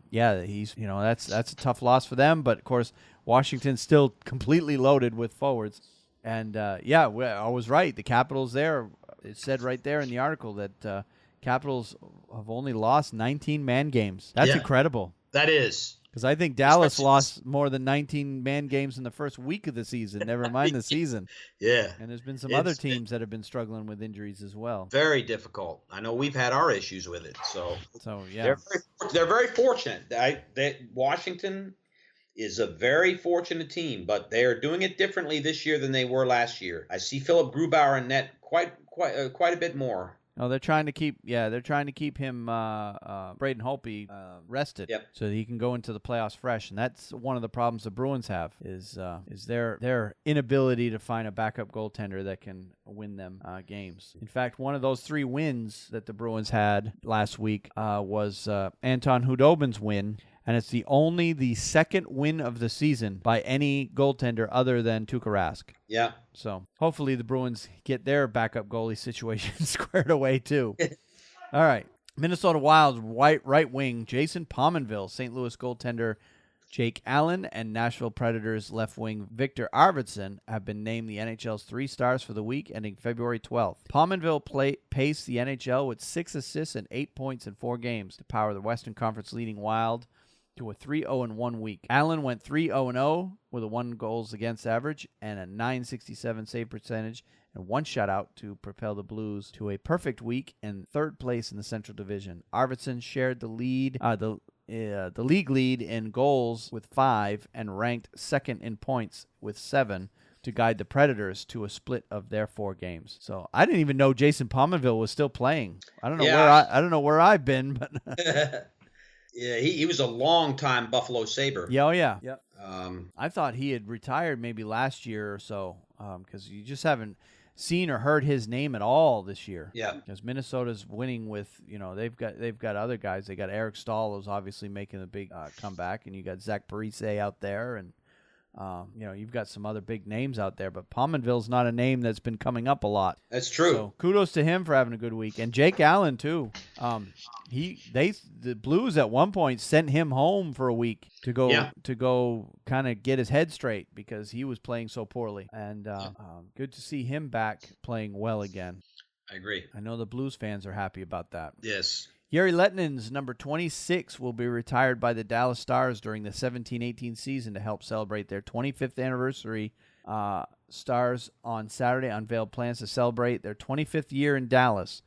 Speaker 1: he's that's a tough loss for them. But of course, Washington's still completely loaded with forwards. And I was right. The Capitals there. It said right there in the article that Capitals have only lost 19 man games. That's incredible.
Speaker 7: That is.
Speaker 1: Because I think Dallas lost more than 19 man games in the first week of the season, never mind the season.
Speaker 7: Yeah.
Speaker 1: And there's been some other teams that have been struggling with injuries as well.
Speaker 7: Very difficult. I know we've had our issues with it. So
Speaker 1: yeah.
Speaker 7: They're very fortunate. Washington is a very fortunate team, but they are doing it differently this year than they were last year. I see Philip Grubauer in net quite a bit more.
Speaker 1: Oh, they're trying to keep him Braden Holtby rested, so that he can go into the playoffs fresh. And that's one of the problems the Bruins have is their inability to find a backup goaltender that can win them games. In fact, one of those 3 wins that the Bruins had last week was Anton Hudobin's win. And it's the second win of the season by any goaltender other than Tuukka Rask.
Speaker 7: Yeah.
Speaker 1: So hopefully the Bruins get their backup goalie situation squared away too. All right. Minnesota Wild's right wing Jason Pominville, St. Louis goaltender Jake Allen, and Nashville Predators left wing Victor Arvidsson have been named the NHL's 3 stars for the week ending February 12th. Pominville paced the NHL with 6 assists and 8 points in 4 games to power the Western Conference leading Wild to a 3-0-1 week. Allen went 3-0-0 with a 1 goals against average and a .967 save percentage and 1 shutout to propel the Blues to a perfect week and 3rd place in the Central Division. Arvidsson shared the lead, the league lead in goals with 5 and ranked 2nd in points with 7 to guide the Predators to a split of their 4 games. So I didn't even know Jason Pominville was still playing. I don't know where I've been, but.
Speaker 7: Yeah, he was a long-time Buffalo Sabre.
Speaker 1: Yeah, oh yeah. Yep. I thought he had retired maybe last year or so because you just haven't seen or heard his name at all this year.
Speaker 7: Yeah.
Speaker 1: Because Minnesota's winning with, they've got other guys. They got Eric Stahl, who's obviously making a big comeback, and you got Zach Parise out there, and you've got some other big names out there, but Pominville's not a name that's been coming up a lot.
Speaker 7: That's true.
Speaker 1: So kudos to him for having a good week, and Jake Allen too. The Blues at one point sent him home for a week to go kind of get his head straight because he was playing so poorly, and good to see him back playing well again.
Speaker 7: I agree.
Speaker 1: I know the Blues fans are happy about that.
Speaker 7: Yes.
Speaker 1: Jere Lehtinen, number 26, will be retired by the Dallas Stars during the 17-18 season to help celebrate their 25th anniversary. Stars on Saturday unveiled plans to celebrate their 25th year in Dallas,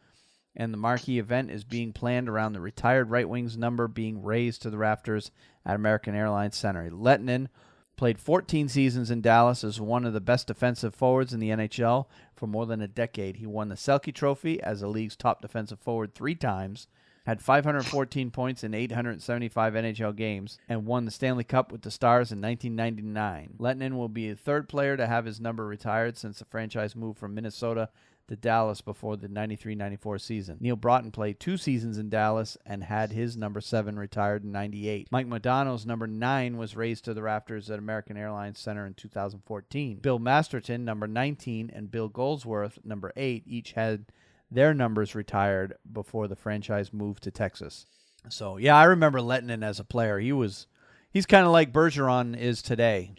Speaker 1: and the marquee event is being planned around the retired right wing's number being raised to the rafters at American Airlines Center. Lehtinen, Played 14 seasons in Dallas as one of the best defensive forwards in the NHL for more than a decade. He won the Selke Trophy as the league's top defensive forward 3 times, had 514 points in 875 NHL games, and won the Stanley Cup with the Stars in 1999. Lehtinen will be the 3rd player to have his number retired since the franchise moved from Minnesota to Dallas before the 93-94 season. Neil Broughton played 2 seasons in Dallas and had his number 7 retired in 98. Mike Modano's number 9 was raised to the rafters at American Airlines Center in 2014. Bill Masterton, number 19, and Bill Goldsworth, number 8, each had their numbers retired before the franchise moved to Texas. So, yeah, I remember Lehtinen as a player. He's kind of like Bergeron is today,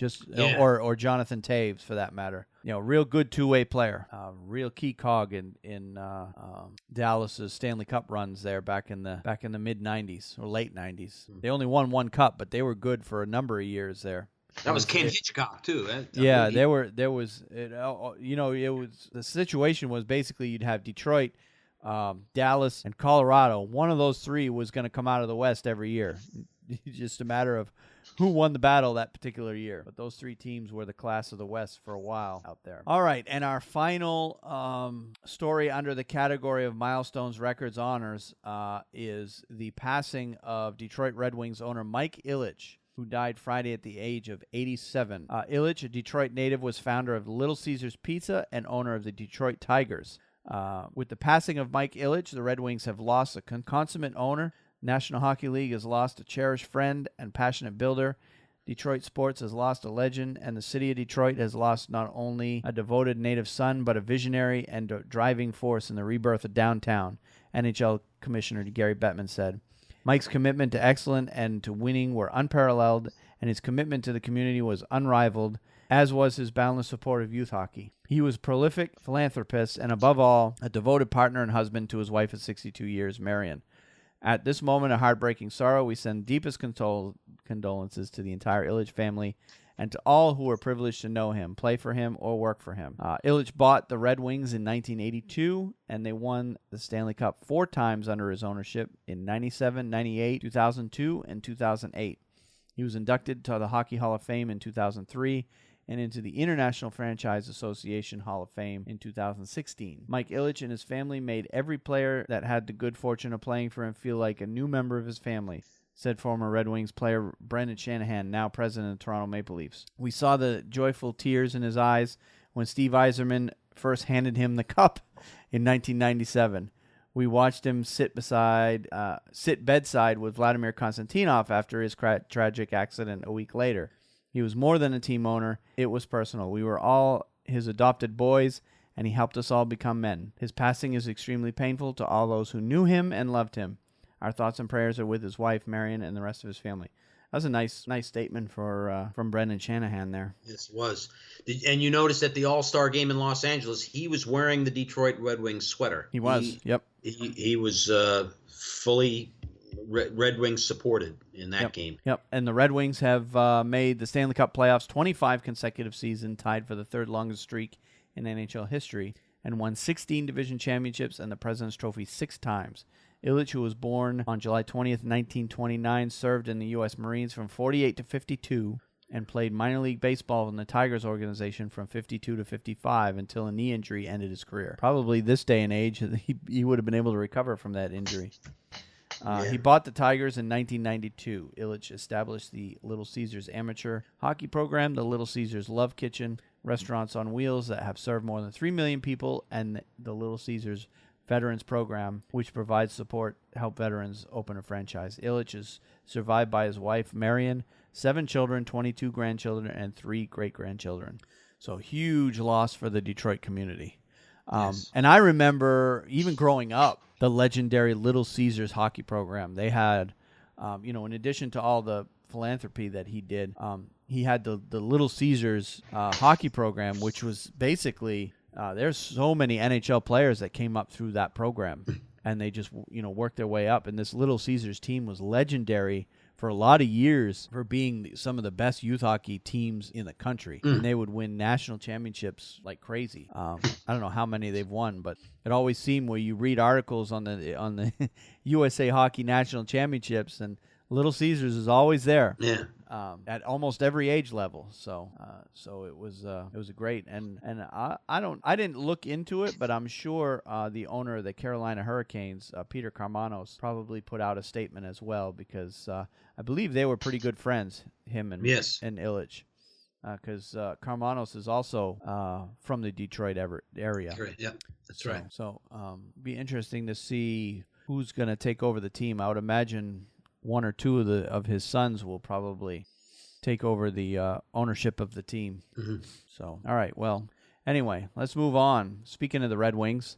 Speaker 1: or Jonathan Taves for that matter. Real good two-way player, real key cog in Dallas's Stanley Cup runs there back in the mid '90s or late ‑90s. They only won 1 cup, but they were good for a number of years there.
Speaker 7: That was Ken Hitchcock too.
Speaker 1: There was the situation was basically you'd have Detroit, Dallas, and Colorado. One of those 3 was going to come out of the West every year. Just a matter of who won the battle that particular year. But those 3 teams were the class of the West for a while out there. All right, and our final story under the category of milestones, records, honors is the passing of Detroit Red Wings owner Mike Ilitch, who died Friday at the age of 87. Ilitch, a Detroit native, was founder of Little Caesars Pizza and owner of the Detroit Tigers. With the passing of Mike Ilitch, the Red Wings have lost a consummate owner. National Hockey League has lost a cherished friend and passionate builder. Detroit sports has lost a legend, and the city of Detroit has lost not only a devoted native son, but a visionary and a driving force in the rebirth of downtown, NHL Commissioner Gary Bettman said. Mike's commitment to excellence and to winning were unparalleled, and his commitment to the community was unrivaled, as was his boundless support of youth hockey. He was a prolific philanthropist and, above all, a devoted partner and husband to his wife of 62 years, Marion. At this moment of heartbreaking sorrow, we send deepest condolences to the entire Ilitch family and to all who were privileged to know him, play for him, or work for him. Ilitch bought the Red Wings in 1982, and they won the Stanley Cup 4 times under his ownership in 97, 98, 2002, and 2008. He was inducted to the Hockey Hall of Fame in 2003 and into the International Franchise Association Hall of Fame in 2016. Mike Ilitch and his family made every player that had the good fortune of playing for him feel like a new member of his family, said former Red Wings player Brendan Shanahan, now president of the Toronto Maple Leafs. We saw the joyful tears in his eyes when Steve Yzerman first handed him the cup in 1997. We watched him sit bedside with Vladimir Konstantinov after his tragic accident a week later. He was more than a team owner. It was personal. We were all his adopted boys, and he helped us all become men. His passing is extremely painful to all those who knew him and loved him. Our thoughts and prayers are with his wife, Marion, and the rest of his family. That was a nice statement from Brendan Shanahan there.
Speaker 7: Yes, it was. And you noticed at the All-Star game in Los Angeles, he was wearing the Detroit Red Wings sweater.
Speaker 1: He was, yep.
Speaker 7: He was fully Red Wings supported in that game.
Speaker 1: Yep, and the Red Wings have made the Stanley Cup playoffs 25 consecutive seasons, tied for the 3rd longest streak in NHL history, and won 16 division championships and the President's Trophy 6 times. Ilitch, who was born on July 20th, 1929, served in the U.S. Marines from 48 to 52 and played minor league baseball in the Tigers organization from 52 to 55 until a knee injury ended his career. Probably this day and age, he would have been able to recover from that injury. He bought the Tigers in 1992. Ilitch established the Little Caesars amateur hockey program, the Little Caesars Love Kitchen, restaurants on wheels that have served more than 3 million people, and the Little Caesars Veterans Program, which provides support to help veterans open a franchise. Ilitch is survived by his wife, Marion, 7 children, 22 grandchildren, and 3 great-grandchildren. So huge loss for the Detroit community. Yes. And I remember, even growing up, the legendary Little Caesars hockey program. They had, in addition to all the philanthropy that he did, he had the Little Caesars hockey program, which was basically, there's so many NHL players that came up through that program, and they just, worked their way up. And this Little Caesars team was legendary for a lot of years for being some of the best youth hockey teams in the country. And they would win national championships like crazy. I don't know how many they've won, but it always seemed where you read articles on the USA Hockey National Championships, and Little Caesars is always there.
Speaker 7: Yeah.
Speaker 1: At almost every age level, so it was a great, and I didn't look into it, but I'm sure the owner of the Carolina Hurricanes, Peter Karmanos, probably put out a statement as well, because I believe they were pretty good friends, him and Ilitch, because Karmanos is also from the Detroit area.
Speaker 7: Right. Yeah, that's right.
Speaker 1: So be interesting to see who's going to take over the team. I would imagine one or two of his sons will probably take over the ownership of the team.
Speaker 7: Mm-hmm.
Speaker 1: So, all right. Well, anyway, let's move on. Speaking of the Red Wings,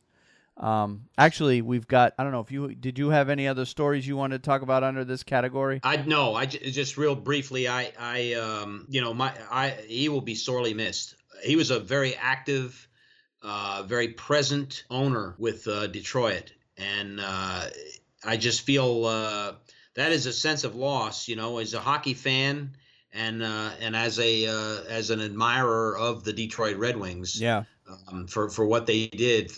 Speaker 1: actually, we've got. I don't know if did you have any other stories you wanted to talk about under this category?
Speaker 7: I just real briefly. He will be sorely missed. He was a very active, very present owner with Detroit, and I just feel. That is a sense of loss, as a hockey fan and as an admirer of the Detroit Red Wings.
Speaker 1: Yeah.
Speaker 7: For what they did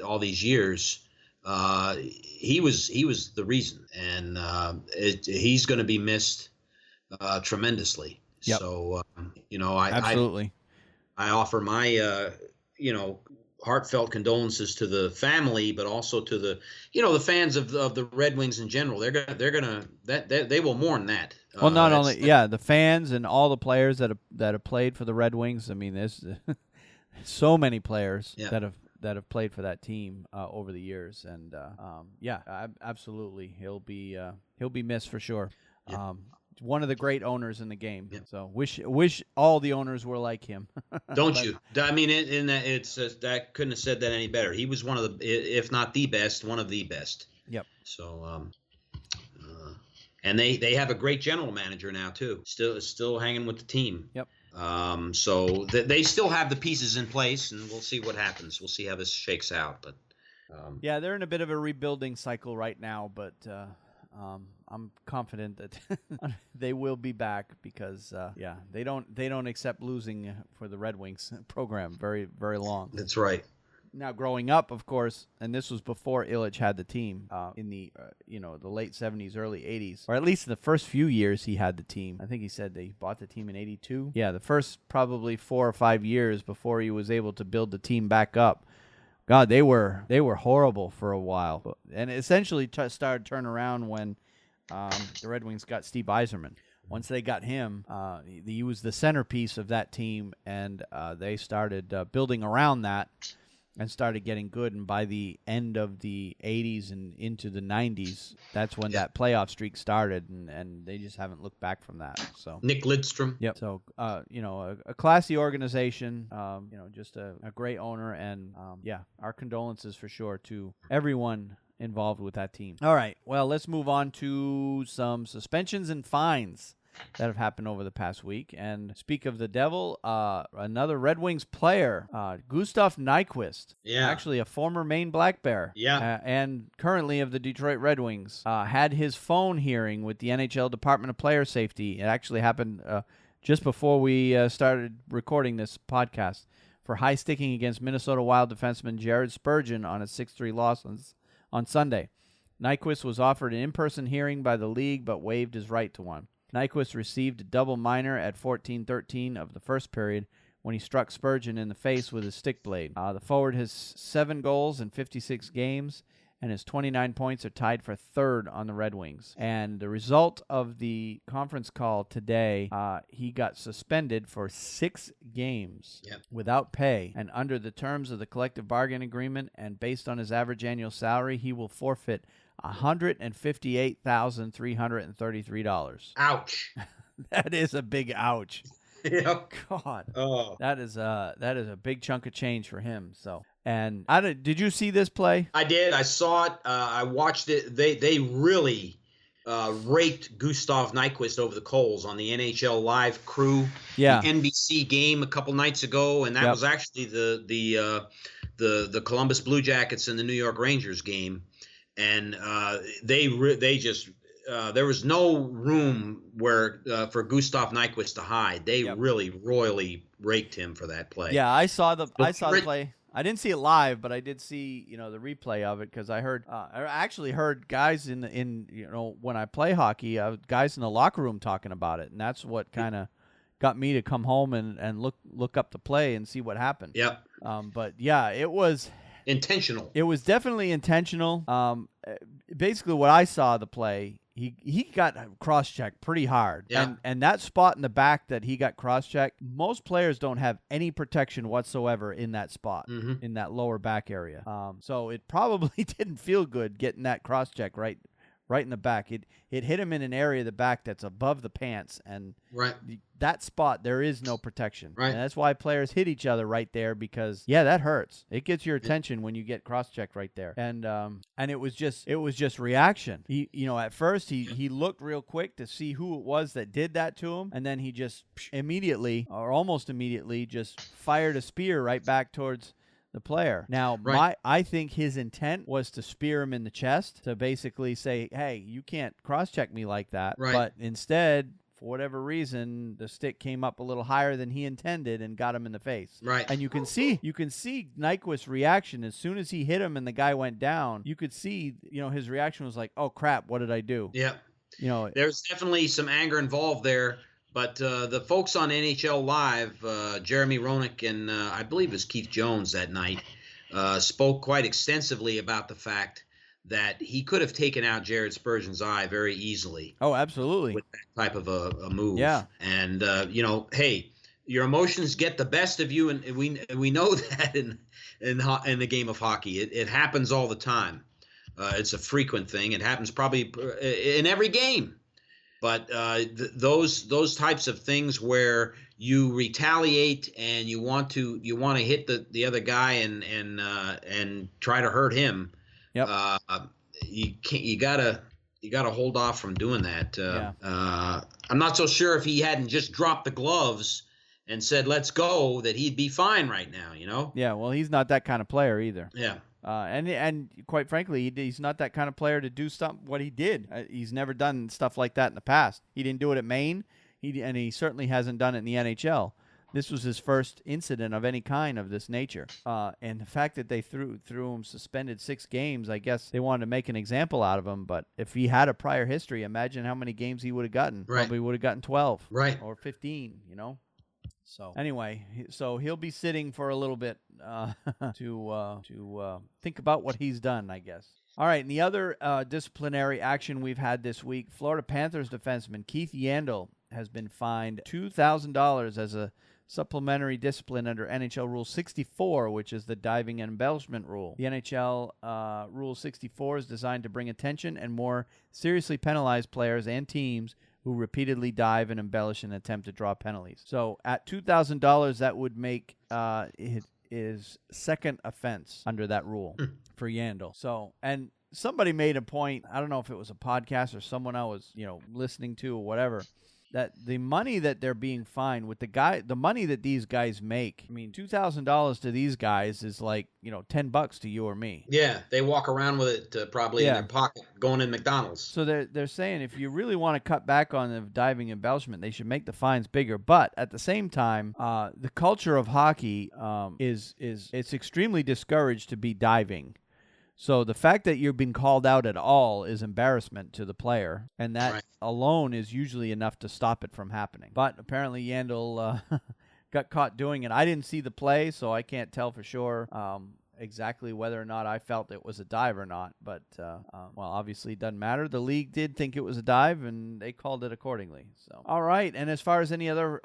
Speaker 7: all these years, he was the reason, and he's going to be missed tremendously.
Speaker 1: Yep.
Speaker 7: So
Speaker 1: absolutely.
Speaker 7: I offer my heartfelt condolences to the family, but also to the fans of the Red Wings in general. They will mourn that.
Speaker 1: Well, not only the fans and all the players that have played for the Red Wings. I mean, there's so many players that have played for that team over the years, and absolutely, he'll be missed for sure.
Speaker 7: Yeah.
Speaker 1: One of the great owners in the game. Yeah. So wish all the owners were like him.
Speaker 7: Don't you? I mean, in that that couldn't have said that any better. He was one of the, if not the best, one of the best.
Speaker 1: Yep.
Speaker 7: So, and they have a great general manager now too. Still hanging with the team.
Speaker 1: Yep.
Speaker 7: So they still have the pieces in place, and we'll see what happens. We'll see how this shakes out. But
Speaker 1: they're in a bit of a rebuilding cycle right now, but. I'm confident that they will be back because they don't accept losing for the Red Wings program very, very long.
Speaker 7: That's right.
Speaker 1: Now, growing up, of course, and this was before Ilitch had the team in the the late 70s, early 80s, or at least the first few years he had the team. I think he said they bought the team in 82. Yeah, the first probably 4 or 5 years before he was able to build the team back up. God, they were horrible for a while, and essentially started to turn around when the Red Wings got Steve Yzerman. Once they got him, he was the centerpiece of that team, and they started building around that and started getting good. And by the end of the 80s and into the 90s, that's when that playoff streak started, and they just haven't looked back from that. So
Speaker 7: Nick Lidstrom.
Speaker 1: Yep. So, a classy organization, just a great owner, and our condolences for sure to everyone involved with that team. All right, well, let's move on to some suspensions and fines that have happened over the past week. And speak of the devil, another Red Wings player, Gustav Nyquist, actually a former Maine Black Bear, and currently of the Detroit Red Wings, had his phone hearing with the NHL Department of Player Safety. It actually happened just before we started recording this podcast, for high sticking against Minnesota Wild defenseman Jared Spurgeon on a 6-3 loss on Sunday. Nyquist was offered an in-person hearing by the league, but waived his right to one. Nyquist received a double minor at 14-13 of the first period when he struck Spurgeon in the face with his stick blade. The forward has 7 goals in 56 games, and his 29 points are tied for third on the Red Wings. And the result of the conference call today, he got suspended for 6 games without pay. And under the terms of the collective bargaining agreement and based on his average annual salary, he will forfeit $158,333.
Speaker 7: Ouch.
Speaker 1: That is a big ouch.
Speaker 7: Yep.
Speaker 1: God.
Speaker 7: Oh.
Speaker 1: That is a big chunk of change for him. So, and did you see this play?
Speaker 7: I did. I saw it. I watched it. They really raked Gustav Nyquist over the coals on the NHL Live crew.
Speaker 1: Yeah.
Speaker 7: The NBC game a couple nights ago, and that was actually the Columbus Blue Jackets and the New York Rangers game. And they just there was no room where for Gustav Nyquist to hide. They really royally raked him for that play.
Speaker 1: Yeah, I saw the play. I didn't see it live, but I did see, the replay of it because I actually heard guys in when I play hockey, guys in the locker room talking about it, and that's what kind of got me to come home and look up the play and see what happened.
Speaker 7: Yep.
Speaker 1: But yeah, it was
Speaker 7: intentional.
Speaker 1: It was definitely intentional. Basically, what I saw the play, he got cross-checked pretty hard.
Speaker 7: Yeah.
Speaker 1: And that spot in the back that he got cross-checked, most players don't have any protection whatsoever in that spot, in that lower back area. So it probably didn't feel good getting that cross-check right in the back. It hit him in an area of the back that's above the pants, and that spot there is no protection.
Speaker 7: Right.
Speaker 1: And that's why players hit each other right there, because that hurts. It gets your attention when you get cross-checked right there. And it was just reaction. He at first he looked real quick to see who it was that did that to him, and then he just immediately, or almost immediately, just fired a spear right back towards the player. Now, I think his intent was to spear him in the chest, to basically say, hey, you can't cross-check me like that.
Speaker 7: Right.
Speaker 1: But instead, for whatever reason, the stick came up a little higher than he intended and got him in the face.
Speaker 7: Right.
Speaker 1: And you can see Nyquist's reaction as soon as he hit him and the guy went down. You could see, his reaction was like, oh, crap, what did I do?
Speaker 7: Yeah.
Speaker 1: There's
Speaker 7: definitely some anger involved there. But the folks on NHL Live, Jeremy Roenick and I believe it was Keith Jones that night, spoke quite extensively about the fact that he could have taken out Jared Spurgeon's eye very easily.
Speaker 1: Oh, absolutely.
Speaker 7: With that type of a move.
Speaker 1: Yeah.
Speaker 7: And, hey, your emotions get the best of you, and we know that in the game of hockey. It happens all the time. It's a frequent thing. It happens probably in every game. But those types of things where you retaliate and you want to hit the other guy and try to hurt him.
Speaker 1: Yep.
Speaker 7: You gotta hold off from doing that. I'm not so sure if he hadn't just dropped the gloves and said let's go that he'd be fine right now.
Speaker 1: Yeah. Well, he's not that kind of player either.
Speaker 7: Yeah.
Speaker 1: And quite frankly, he's not that kind of player to do what he did. He's never done stuff like that in the past. He didn't do it at Maine, and he certainly hasn't done it in the NHL. This was his first incident of any kind of this nature. And the fact that they threw him suspended 6 games, I guess they wanted to make an example out of him. But if he had a prior history, imagine how many games he would have gotten.
Speaker 7: Right.
Speaker 1: Probably would have gotten 12.
Speaker 7: Right.
Speaker 1: Or 15, So anyway, he'll be sitting for a little bit to think about what he's done, I guess. All right, and the other disciplinary action we've had this week, Florida Panthers defenseman Keith Yandle has been fined $2,000 as a supplementary discipline under NHL Rule 64, which is the diving and embellishment rule. The NHL Rule 64 is designed to bring attention and more seriously penalize players and teams who repeatedly dive and embellish in an attempt to draw penalties. So at $2,000, that would make his second offense under that rule for Yandle. So, and somebody made a point, I don't know if it was a podcast or someone I was, listening to or whatever, that the money that they're being fined with the money that these guys make, I mean, $2,000 to these guys is like, $10 to you or me.
Speaker 7: Yeah, they walk around with it probably in their pocket going in McDonald's. So
Speaker 1: they're saying if you really want to cut back on the diving embellishment, they should make the fines bigger. But at the same time, the culture of hockey it's extremely discouraged to be diving. So the fact that you've been called out at all is embarrassment to the player, and that alone is usually enough to stop it from happening. But apparently Yandle got caught doing it. I didn't see the play, so I can't tell for sure exactly whether or not I felt it was a dive or not. But, obviously it doesn't matter. The league did think it was a dive, and they called it accordingly. So, all right, and as far as any other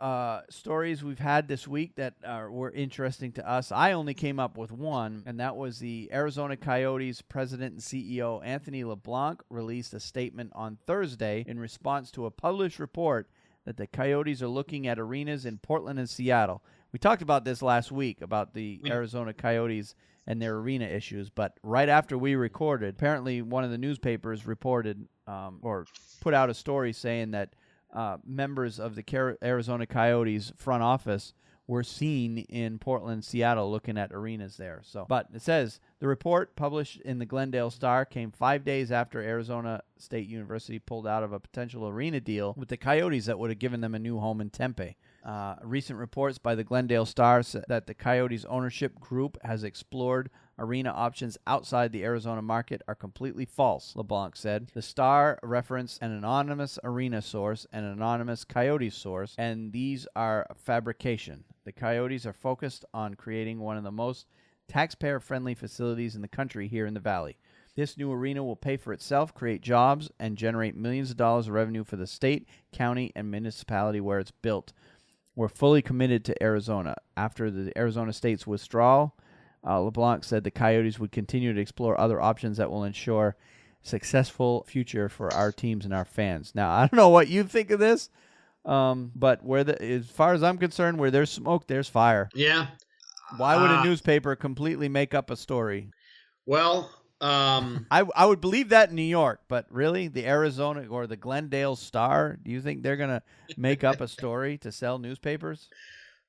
Speaker 1: stories we've had this week that were interesting to us, I only came up with one, and that was the Arizona Coyotes president and CEO Anthony LeBlanc released a statement on Thursday in response to a published report that the Coyotes are looking at arenas in Portland and Seattle. We talked about this last week, about the Arizona Coyotes and their arena issues, but right after we recorded, apparently one of the newspapers reported or put out a story saying that members of the Arizona Coyotes front office were seen in Portland, Seattle, looking at arenas there. So, but it says the report published in the Glendale Star came 5 days after Arizona State University pulled out of a potential arena deal with the Coyotes that would have given them a new home in Tempe. Recent reports by the Glendale Star said that the Coyotes ownership group has explored arena options outside the Arizona market are completely false, LeBlanc said. The Star referenced an anonymous arena source and an anonymous Coyotes source, and these are fabrication. The Coyotes are focused on creating one of the most taxpayer-friendly facilities in the country here in the Valley. This new arena will pay for itself, create jobs, and generate millions of dollars of revenue for the state, county, and municipality where it's built. We're fully committed to Arizona. After the Arizona State's withdrawal, LeBlanc said the Coyotes would continue to explore other options that will ensure successful future for our teams and our fans. Now, I don't know what you think of this, but as far as I'm concerned, where there's smoke, there's fire.
Speaker 7: Yeah.
Speaker 1: Why would a newspaper completely make up a story?
Speaker 7: Well,
Speaker 1: I would believe that in New York, but really, the Arizona or the Glendale Star, do you think they're going to make up a story to sell newspapers?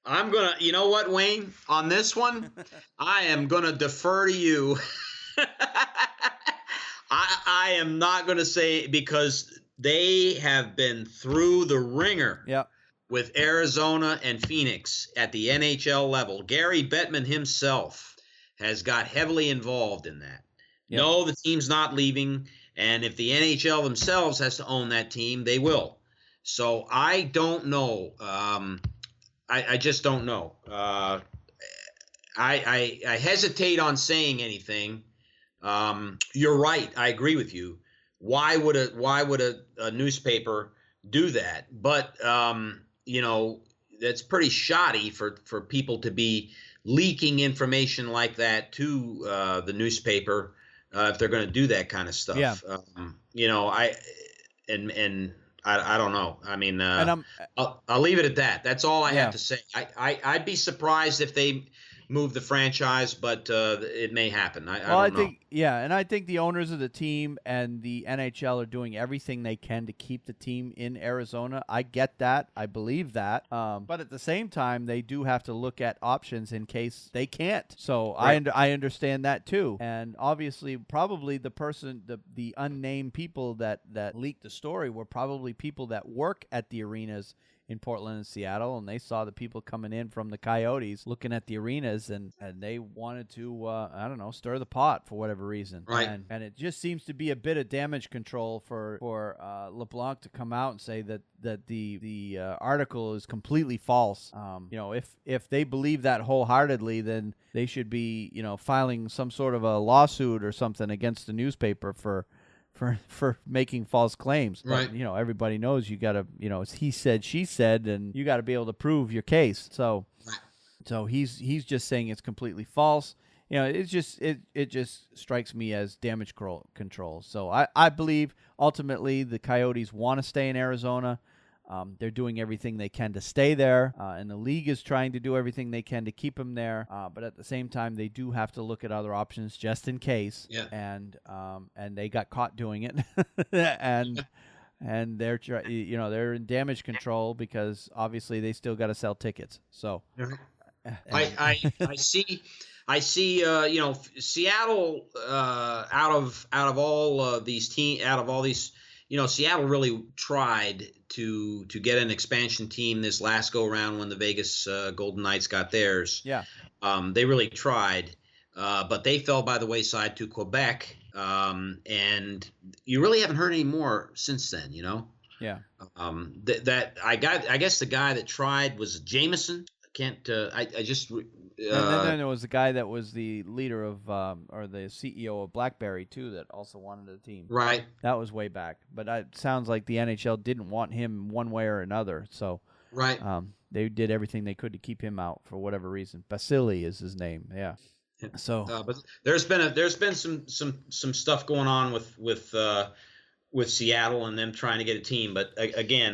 Speaker 7: I'm going to, you know what, Wayne? On this one, I am going to defer to you. I am not going to say, because they have been through the ringer with Arizona and Phoenix at the NHL level. Gary Bettman himself has got heavily involved in that. Yep. No, the team's not leaving, and if the NHL themselves has to own that team, they will. So I don't know. I just don't know. I hesitate on saying anything. You're right. I agree with you. Why would a newspaper do that? But that's pretty shoddy for people to be leaking information like that to the newspaper. If they're going to do that kind of stuff, I don't know. I mean, I'll leave it at that. That's all I have to say. I'd be surprised if they move the franchise, but it may happen. I don't know.
Speaker 1: And I think the owners of the team and the NHL are doing everything they can to keep the team in Arizona. I get that. I believe that. But at the same time, they do have to look at options in case they can't. So right. I understand that too. And obviously, probably the unnamed people that leaked the story were probably people that work at the arenas in Portland and Seattle, and they saw the people coming in from the Coyotes looking at the arenas, and they wanted to, stir the pot for whatever reason.
Speaker 7: Right.
Speaker 1: And it just seems to be a bit of damage control for LeBlanc to come out and say that the article is completely false. If they believe that wholeheartedly, then they should be, filing some sort of a lawsuit or something against the newspaper for making false claims. But,
Speaker 7: right.
Speaker 1: Everybody knows you got to, it's he said, she said, and you got to be able to prove your case. So,
Speaker 7: right.
Speaker 1: So he's just saying it's completely false. It just strikes me as damage control. So I believe ultimately the Coyotes want to stay in Arizona. They're doing everything they can to stay there, and the league is trying to do everything they can to keep him there. But at the same time, they do have to look at other options just in case.
Speaker 7: Yeah.
Speaker 1: And they got caught doing it, and they're they're in damage control because obviously they still got to sell tickets. So
Speaker 7: I see. Seattle out of all these. Seattle really tried to get an expansion team this last go around when the Vegas Golden Knights got theirs.
Speaker 1: Yeah.
Speaker 7: They really tried, but they fell by the wayside to Quebec, and you really haven't heard any more since then.
Speaker 1: Yeah.
Speaker 7: I guess the guy that tried was Jameson. And
Speaker 1: then there was the guy that was the leader of, or the CEO of BlackBerry, too, that also wanted a team.
Speaker 7: Right.
Speaker 1: That was way back. But it sounds like the NHL didn't want him one way or another. So
Speaker 7: right.
Speaker 1: They did everything they could to keep him out for whatever reason. Vasily is his name. Yeah. So,
Speaker 7: but there's been some stuff going on with Seattle and them trying to get a team. But again,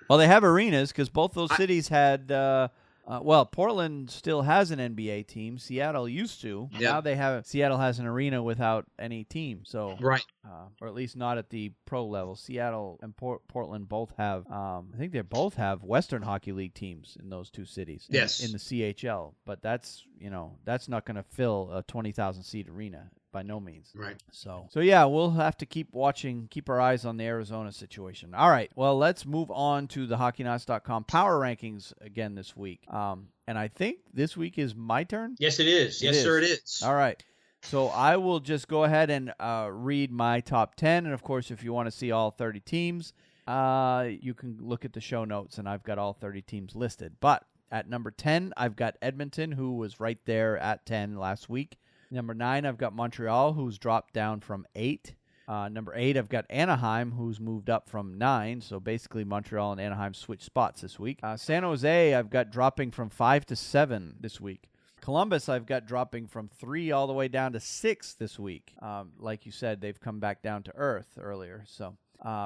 Speaker 1: they have arenas because both those cities had. Portland still has an NBA team. Seattle used to.
Speaker 7: Yep.
Speaker 1: Now Seattle has an arena without any team. So
Speaker 7: right,
Speaker 1: or at least not at the pro level. Seattle and Portland both have. I think they both have Western Hockey League teams in those two cities.
Speaker 7: Yes,
Speaker 1: in the CHL. But that's not going to fill a 20,000 seat arena by no means.
Speaker 7: Right.
Speaker 1: So yeah, we'll have to keep our eyes on the Arizona situation. All right, well, let's move on to the HockeyNots.com power rankings again this week. And I think this week is my turn.
Speaker 7: Yes, it is. Yes, sir, it is.
Speaker 1: All right. So I will just go ahead and read my top 10. And, of course, if you want to see all 30 teams, you can look at the show notes, and I've got all 30 teams listed. But at number 10, I've got Edmonton, who was right there at 10 last week. Number 9, I've got Montreal, who's dropped down from 8. Number 8, I've got Anaheim, who's moved up from 9. So basically Montreal and Anaheim switched spots this week. San Jose, I've got dropping from 5 to 7 this week. Columbus, I've got dropping from 3 all the way down to 6 this week. Like you said, they've come back down to earth earlier. So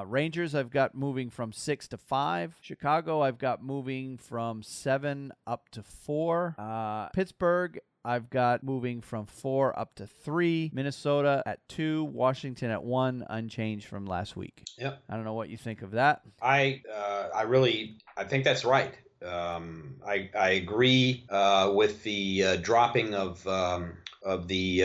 Speaker 1: Rangers, I've got moving from 6 to 5. Chicago, I've got moving from 7 up to 4. Pittsburgh, I've got moving from 4 up to 3. Minnesota at 2. Washington at 1, unchanged from last week.
Speaker 7: Yep.
Speaker 1: I don't know what you think of that.
Speaker 7: I think that's right. I agree with the dropping of the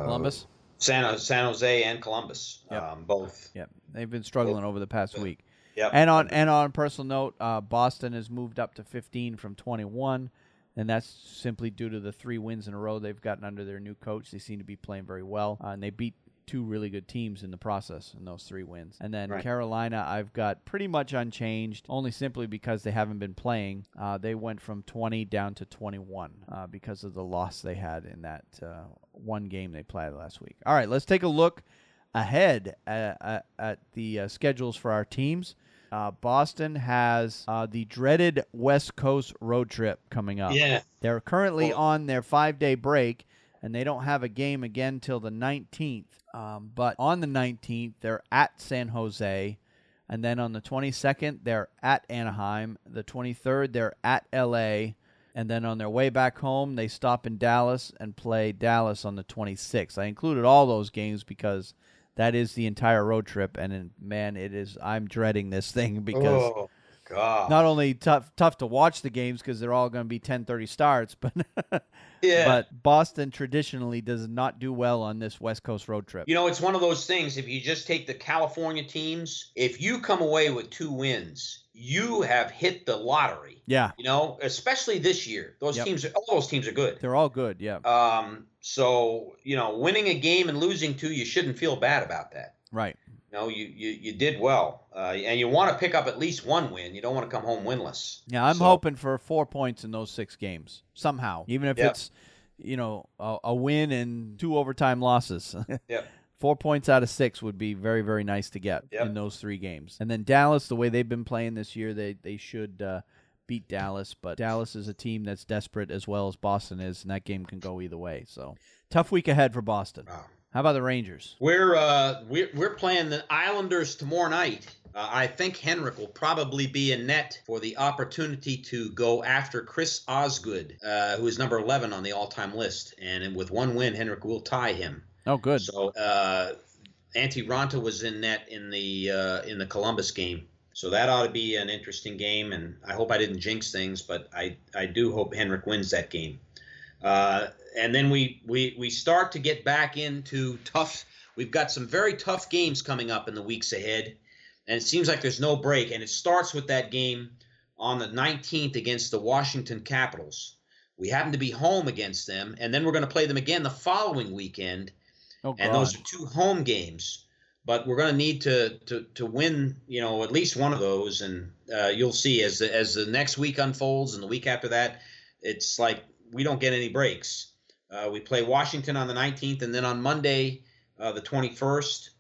Speaker 1: Columbus,
Speaker 7: San Jose, and Columbus.
Speaker 1: Yep.
Speaker 7: Both.
Speaker 1: Yep, they've been struggling over the past week.
Speaker 7: Yep.
Speaker 1: And on a personal note, Boston has moved up to 15 from 21, and that's simply due to the 3 wins in a row they've gotten under their new coach. They seem to be playing very well, and they beat 2 really good teams in the process in those 3 wins. And then Carolina, I've got pretty much unchanged, only simply because they haven't been playing. They went from 20 down to 21 because of the loss they had in that one game they played last week. All right, let's take a look ahead at the schedules for our teams. Boston has the dreaded West Coast road trip coming up.
Speaker 7: Yeah.
Speaker 1: They're currently on their 5-day break, and they don't have a game again till the 19th. But on the 19th, they're at San Jose. And then on the 22nd, they're at Anaheim. The 23rd, they're at L.A. And then on their way back home, they stop in Dallas and play Dallas on the 26th. I included all those games because that is the entire road trip. And, man, I'm dreading this thing because not only tough to watch the games because they're all going to be 10:30 starts, but but Boston traditionally does not do well on this West Coast road trip.
Speaker 7: It's one of those things. If you just take the California teams, if you come away with 2 wins, you have hit the lottery.
Speaker 1: Yeah.
Speaker 7: Especially this year. Those teams, all those teams are good.
Speaker 1: They're all good. Yeah.
Speaker 7: So winning a game and losing 2, you shouldn't feel bad about that.
Speaker 1: Right.
Speaker 7: You did well, and you want to pick up at least 1 win. You don't want to come home winless.
Speaker 1: Yeah, I'm hoping for 4 points in those 6 games somehow, even if it's a win and 2 overtime losses.
Speaker 7: Yep.
Speaker 1: 4 points out of 6 would be very, very nice to get in those 3 games. And then Dallas, the way they've been playing this year, they should beat Dallas. But Dallas is a team that's desperate as well as Boston is, and that game can go either way. So tough week ahead for Boston.
Speaker 7: Wow.
Speaker 1: How about the Rangers?
Speaker 7: We're playing the Islanders tomorrow night. I think Henrik will probably be in net for the opportunity to go after Chris Osgood, who is number 11 on the all-time list. And with 1 win, Henrik will tie him. Oh, good. So Antti Ranta was in net in the Columbus game. So that ought to be an interesting game. And I hope I didn't jinx things, but I do hope Henrik wins that game. And then we start to get back into tough. We've got some very tough games coming up in the weeks ahead, and it seems like there's no break. And it starts with that game on the 19th against the Washington Capitals. We happen to be home against them, and then we're going to play them again the following weekend. Oh, God. And those are 2 home games, but we're going to need to win, at least one of those. And you'll see as the next week unfolds and the week after that, it's like we don't get any breaks. We play Washington on the 19th, and then on Monday, the 21st,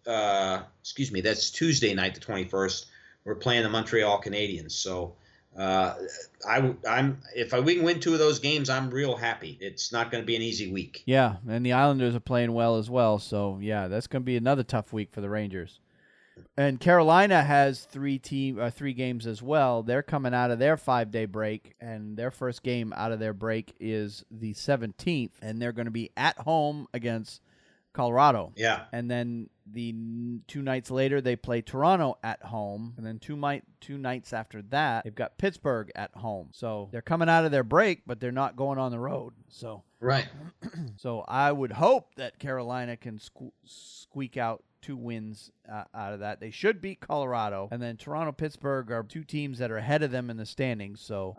Speaker 7: that's Tuesday night, the 21st, we're playing the Montreal Canadiens. So if we can win 2 of those games, I'm real happy. It's not going to be an easy week.
Speaker 1: Yeah, and the Islanders are playing well as well. So, yeah, that's going to be another tough week for the Rangers. And Carolina has 3 games as well. They're coming out of their 5-day break, and their first game out of their break is the 17th, and they're going to be at home against Colorado.
Speaker 7: Yeah.
Speaker 1: And then two nights later, they play Toronto at home. And then two nights after that, they've got Pittsburgh at home. So they're coming out of their break, but they're not going on the road. So
Speaker 7: Right.
Speaker 1: So I would hope that Carolina can squeak out 2 wins out of that. They should beat Colorado. And then Toronto, Pittsburgh are 2 teams that are ahead of them in the standings. So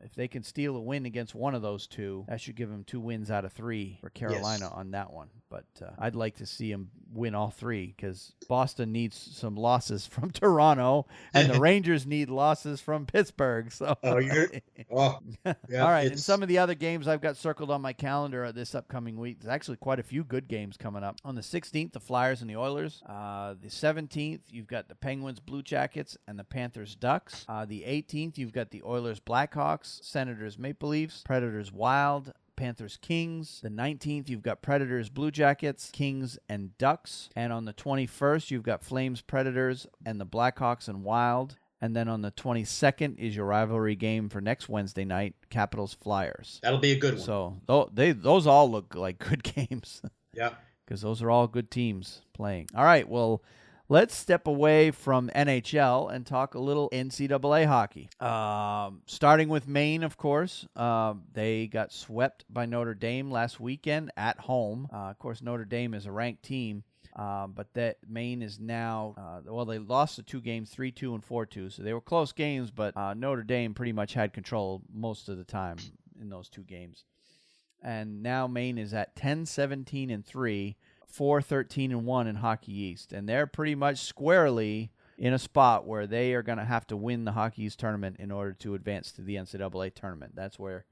Speaker 1: if they can steal a win against one of those 2, that should give them 2 wins out of 3 for Carolina on that one. But I'd like to see them win all 3 because Boston needs some losses from Toronto and the Rangers need losses from Pittsburgh. So
Speaker 7: yeah,
Speaker 1: all right. And some of the other games I've got circled on my calendar this upcoming week. There's actually quite a few good games coming up. On the 16th, the Flyers and the Oilers. The 17th, you've got the Penguins, Blue Jackets, and the Panthers, Ducks. The 18th, you've got the Oilers, Blackhawks, Senators, Maple Leafs, Predators, Wild, Panthers, Kings. The 19th, you've got Predators, Blue Jackets, Kings, and Ducks. And on the 21st, you've got Flames, Predators, and the Blackhawks and Wild. And then on the 22nd is your rivalry game for next Wednesday night, Capitals, Flyers.
Speaker 7: That'll be a good one.
Speaker 1: So those all look like good games.
Speaker 7: Yeah.
Speaker 1: Because those are all good teams playing. All right, well, let's step away from NHL and talk a little NCAA hockey. Starting with Maine, of course. They got swept by Notre Dame last weekend at home. Of course, Notre Dame is a ranked team. But that Maine is now, they lost the 2 games, 3-2 and 4-2. So they were close games, but Notre Dame pretty much had control most of the time in those 2 games. And now Maine is at 10-17-3, 4-13-1 in Hockey East. And they're pretty much squarely in a spot where they are going to have to win the Hockey East tournament in order to advance to the NCAA tournament. That's where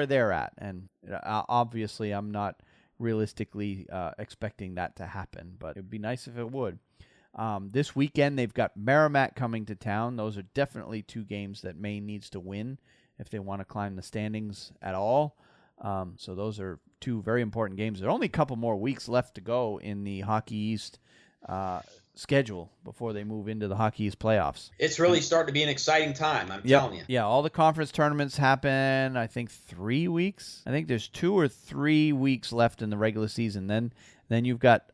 Speaker 1: they're at. And obviously I'm not realistically expecting that to happen, but it would be nice if it would. This weekend, they've got Merrimack coming to town. Those are definitely 2 games that Maine needs to win if they want to climb the standings at all. So those are 2 very important games. There are only a couple more weeks left to go in the Hockey East schedule before they move into the Hockey East playoffs.
Speaker 7: It's really starting to be an exciting time, I'm telling you.
Speaker 1: Yeah, all the conference tournaments happen, I think, 3 weeks. I think there's 2 or 3 weeks left in the regular season. Then you've got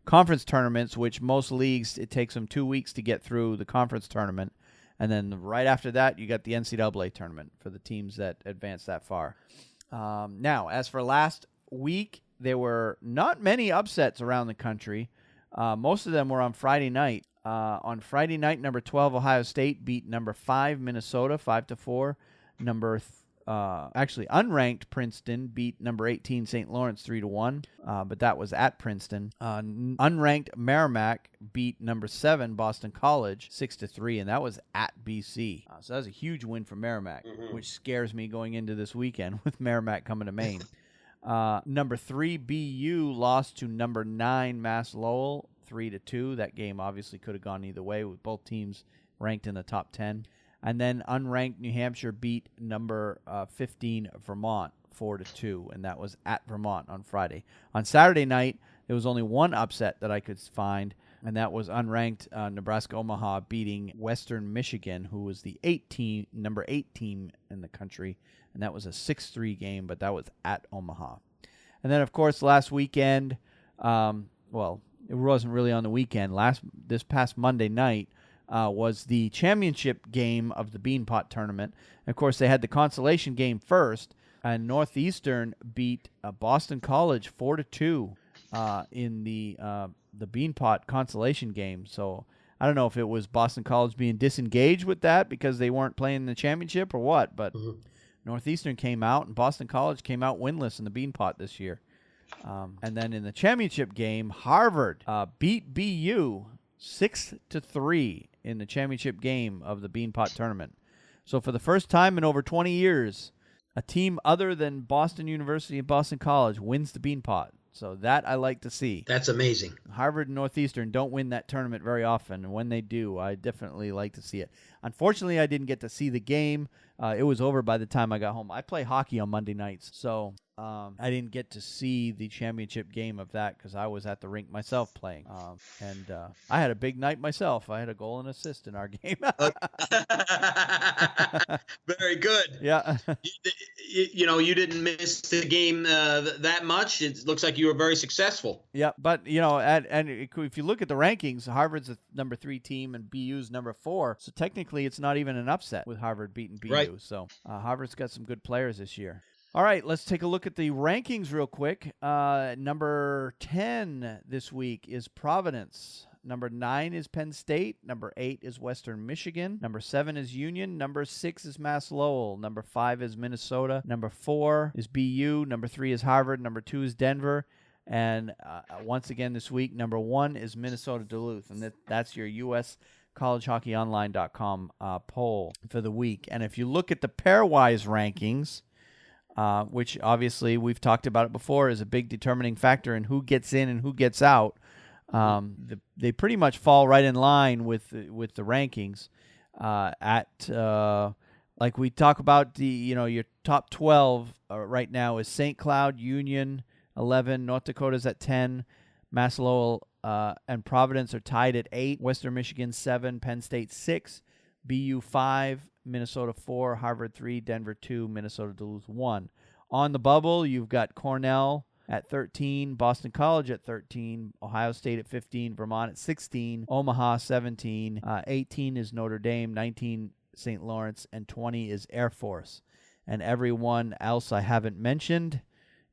Speaker 1: conference tournaments, which most leagues, it takes them 2 weeks to get through the conference tournament. And then right after that, you got the NCAA tournament for the teams that advance that far. Now, as for last week, there were not many upsets around the country. Most of them were on Friday night. On Friday night, number 12 Ohio State beat number 5 Minnesota 5-4. Unranked Princeton beat number 18 St. Lawrence 3-1. But that was at Princeton. Unranked Merrimack beat number 7 Boston College 6-3, and that was at BC. So that was a huge win for Merrimack, which scares me going into this weekend with Merrimack coming to Maine. Number 3 BU lost to number 9 Mass Lowell 3-2. That game obviously could have gone either way with both teams ranked in the top 10. And then unranked New Hampshire beat number 15 Vermont 4-2, and that was at Vermont on Friday. On Saturday night, there was only one upset that I could find, and that was unranked Nebraska Omaha beating Western Michigan, who was the number 8 team in the country, and that was a 6-3 game, but that was at Omaha. And then, of course, last weekend, it wasn't really on the weekend. This past Monday night was the championship game of the Beanpot tournament. And of course, they had the consolation game first, and Northeastern beat Boston College 4-2 in the Beanpot consolation game. So I don't know if it was Boston College being disengaged with that because they weren't playing the championship or what, but Northeastern came out, and Boston College came out winless in the Beanpot this year. And then in the championship game, Harvard beat BU 6-3 in the championship game of the Beanpot tournament. So for the first time in over 20 years, a team other than Boston University and Boston College wins the Beanpot. So that I like to see.
Speaker 7: That's amazing.
Speaker 1: Harvard and Northeastern don't win that tournament very often, and when they do, I definitely like to see it. Unfortunately, I didn't get to see the game. It was over by the time I got home. I play hockey on Monday nights, so I didn't get to see the championship game of that because I was at the rink myself playing. And I had a big night myself. I had a goal and assist in our game.
Speaker 7: Very good.
Speaker 1: Yeah.
Speaker 7: You didn't miss the game that much. It looks like you were very successful.
Speaker 1: Yeah, but and if you look at the rankings, Harvard's the number 3 team and BU's number 4. So technically, it's not even an upset with Harvard beating BU.
Speaker 7: Right.
Speaker 1: So Harvard's got some good players this year. All right, let's take a look at the rankings real quick. Number 10 this week is Providence. Number 9 is Penn State. Number 8 is Western Michigan. Number 7 is Union. Number 6 is Mass Lowell. Number 5 is Minnesota. Number 4 is BU. Number 3 is Harvard. Number 2 is Denver. And once again this week, number 1 is Minnesota Duluth. And that's your US collegehockeyonline.com poll for the week. And if you look at the pairwise rankings, which obviously we've talked about it before, is a big determining factor in who gets in and who gets out. They pretty much fall right in line with the rankings. Like we talk about your top 12 right now is St. Cloud, Union 11, North Dakota's at 10, Mass Lowell and Providence are tied at 8, Western Michigan 7, Penn State 6, BU 5, Minnesota 4, Harvard 3, Denver 2, Minnesota Duluth 1. On the bubble, you've got Cornell at 13, Boston College at 13, Ohio State at 15, Vermont at 16, Omaha 17, 18 is Notre Dame, 19 St. Lawrence, and 20 is Air Force. And everyone else I haven't mentioned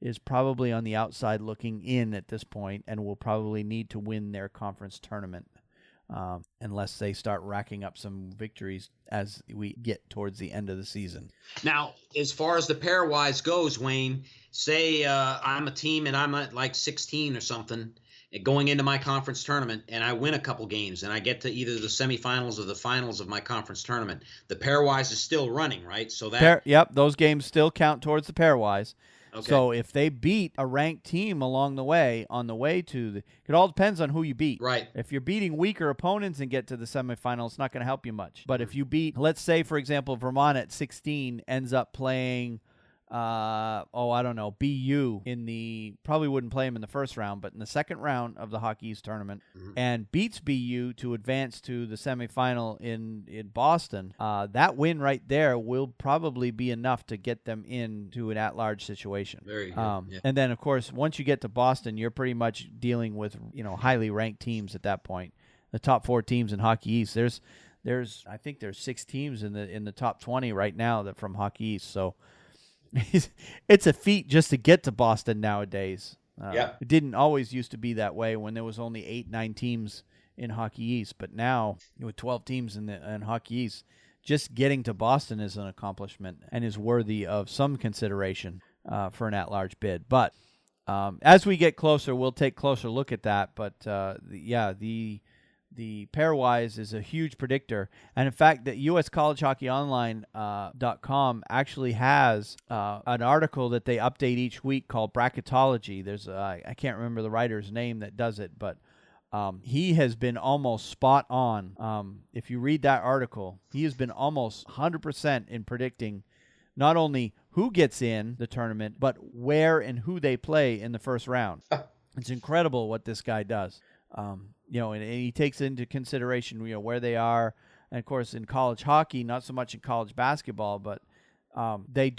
Speaker 1: is probably on the outside looking in at this point and will probably need to win their conference tournament unless they start racking up some victories as we get towards the end of the season.
Speaker 7: Now, as far as the pairwise goes, Wayne, say I'm a team and I'm at like 16 or something going into my conference tournament, and I win a couple games and I get to either the semifinals or the finals of my conference tournament. The pairwise is still running, right? So
Speaker 1: that those games still count towards the pairwise.
Speaker 7: Okay.
Speaker 1: So if they beat a ranked team along the way, it all depends on who you beat.
Speaker 7: Right.
Speaker 1: If you're beating weaker opponents and get to the semifinals, it's not going to help you much. But if you beat, let's say, for example, Vermont at 16 ends up playing, BU probably wouldn't play him in the first round, but in the second round of the Hockey East tournament, and beats BU to advance to the semifinal in Boston, that win right there will probably be enough to get them into an at-large situation.
Speaker 7: Very good. Yeah.
Speaker 1: And then, of course, once you get to Boston, you're pretty much dealing with highly ranked teams at that point. The top 4 teams in Hockey East. I think there's 6 teams in the top 20 right now that from Hockey East. So it's a feat just to get to Boston nowadays. It didn't always used to be that way when there was only 8-9 teams in Hockey East, but now with 12 teams in Hockey East, just getting to Boston is an accomplishment and is worthy of some consideration for an at-large bid. But as we get closer, we'll take a closer look at that. But the pairwise is a huge predictor. And in fact, the USCollegeHockeyOnline.com actually has an article that they update each week called Bracketology. There's I can't remember the writer's name that does it, but he has been almost spot on. If you read that article, he has been almost 100% in predicting not only who gets in the tournament, but where and who they play in the first round. It's incredible what this guy does. And he takes into consideration, where they are. And of course, in college hockey, not so much in college basketball, but they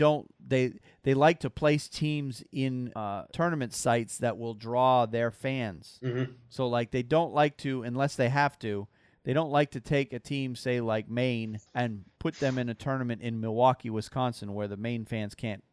Speaker 1: like to place teams in tournament sites that will draw their fans. Mm-hmm. So like they don't like to, unless they have to, they don't like to take a team, say like Maine, and put them in a tournament in Milwaukee, Wisconsin, where the Maine fans can't,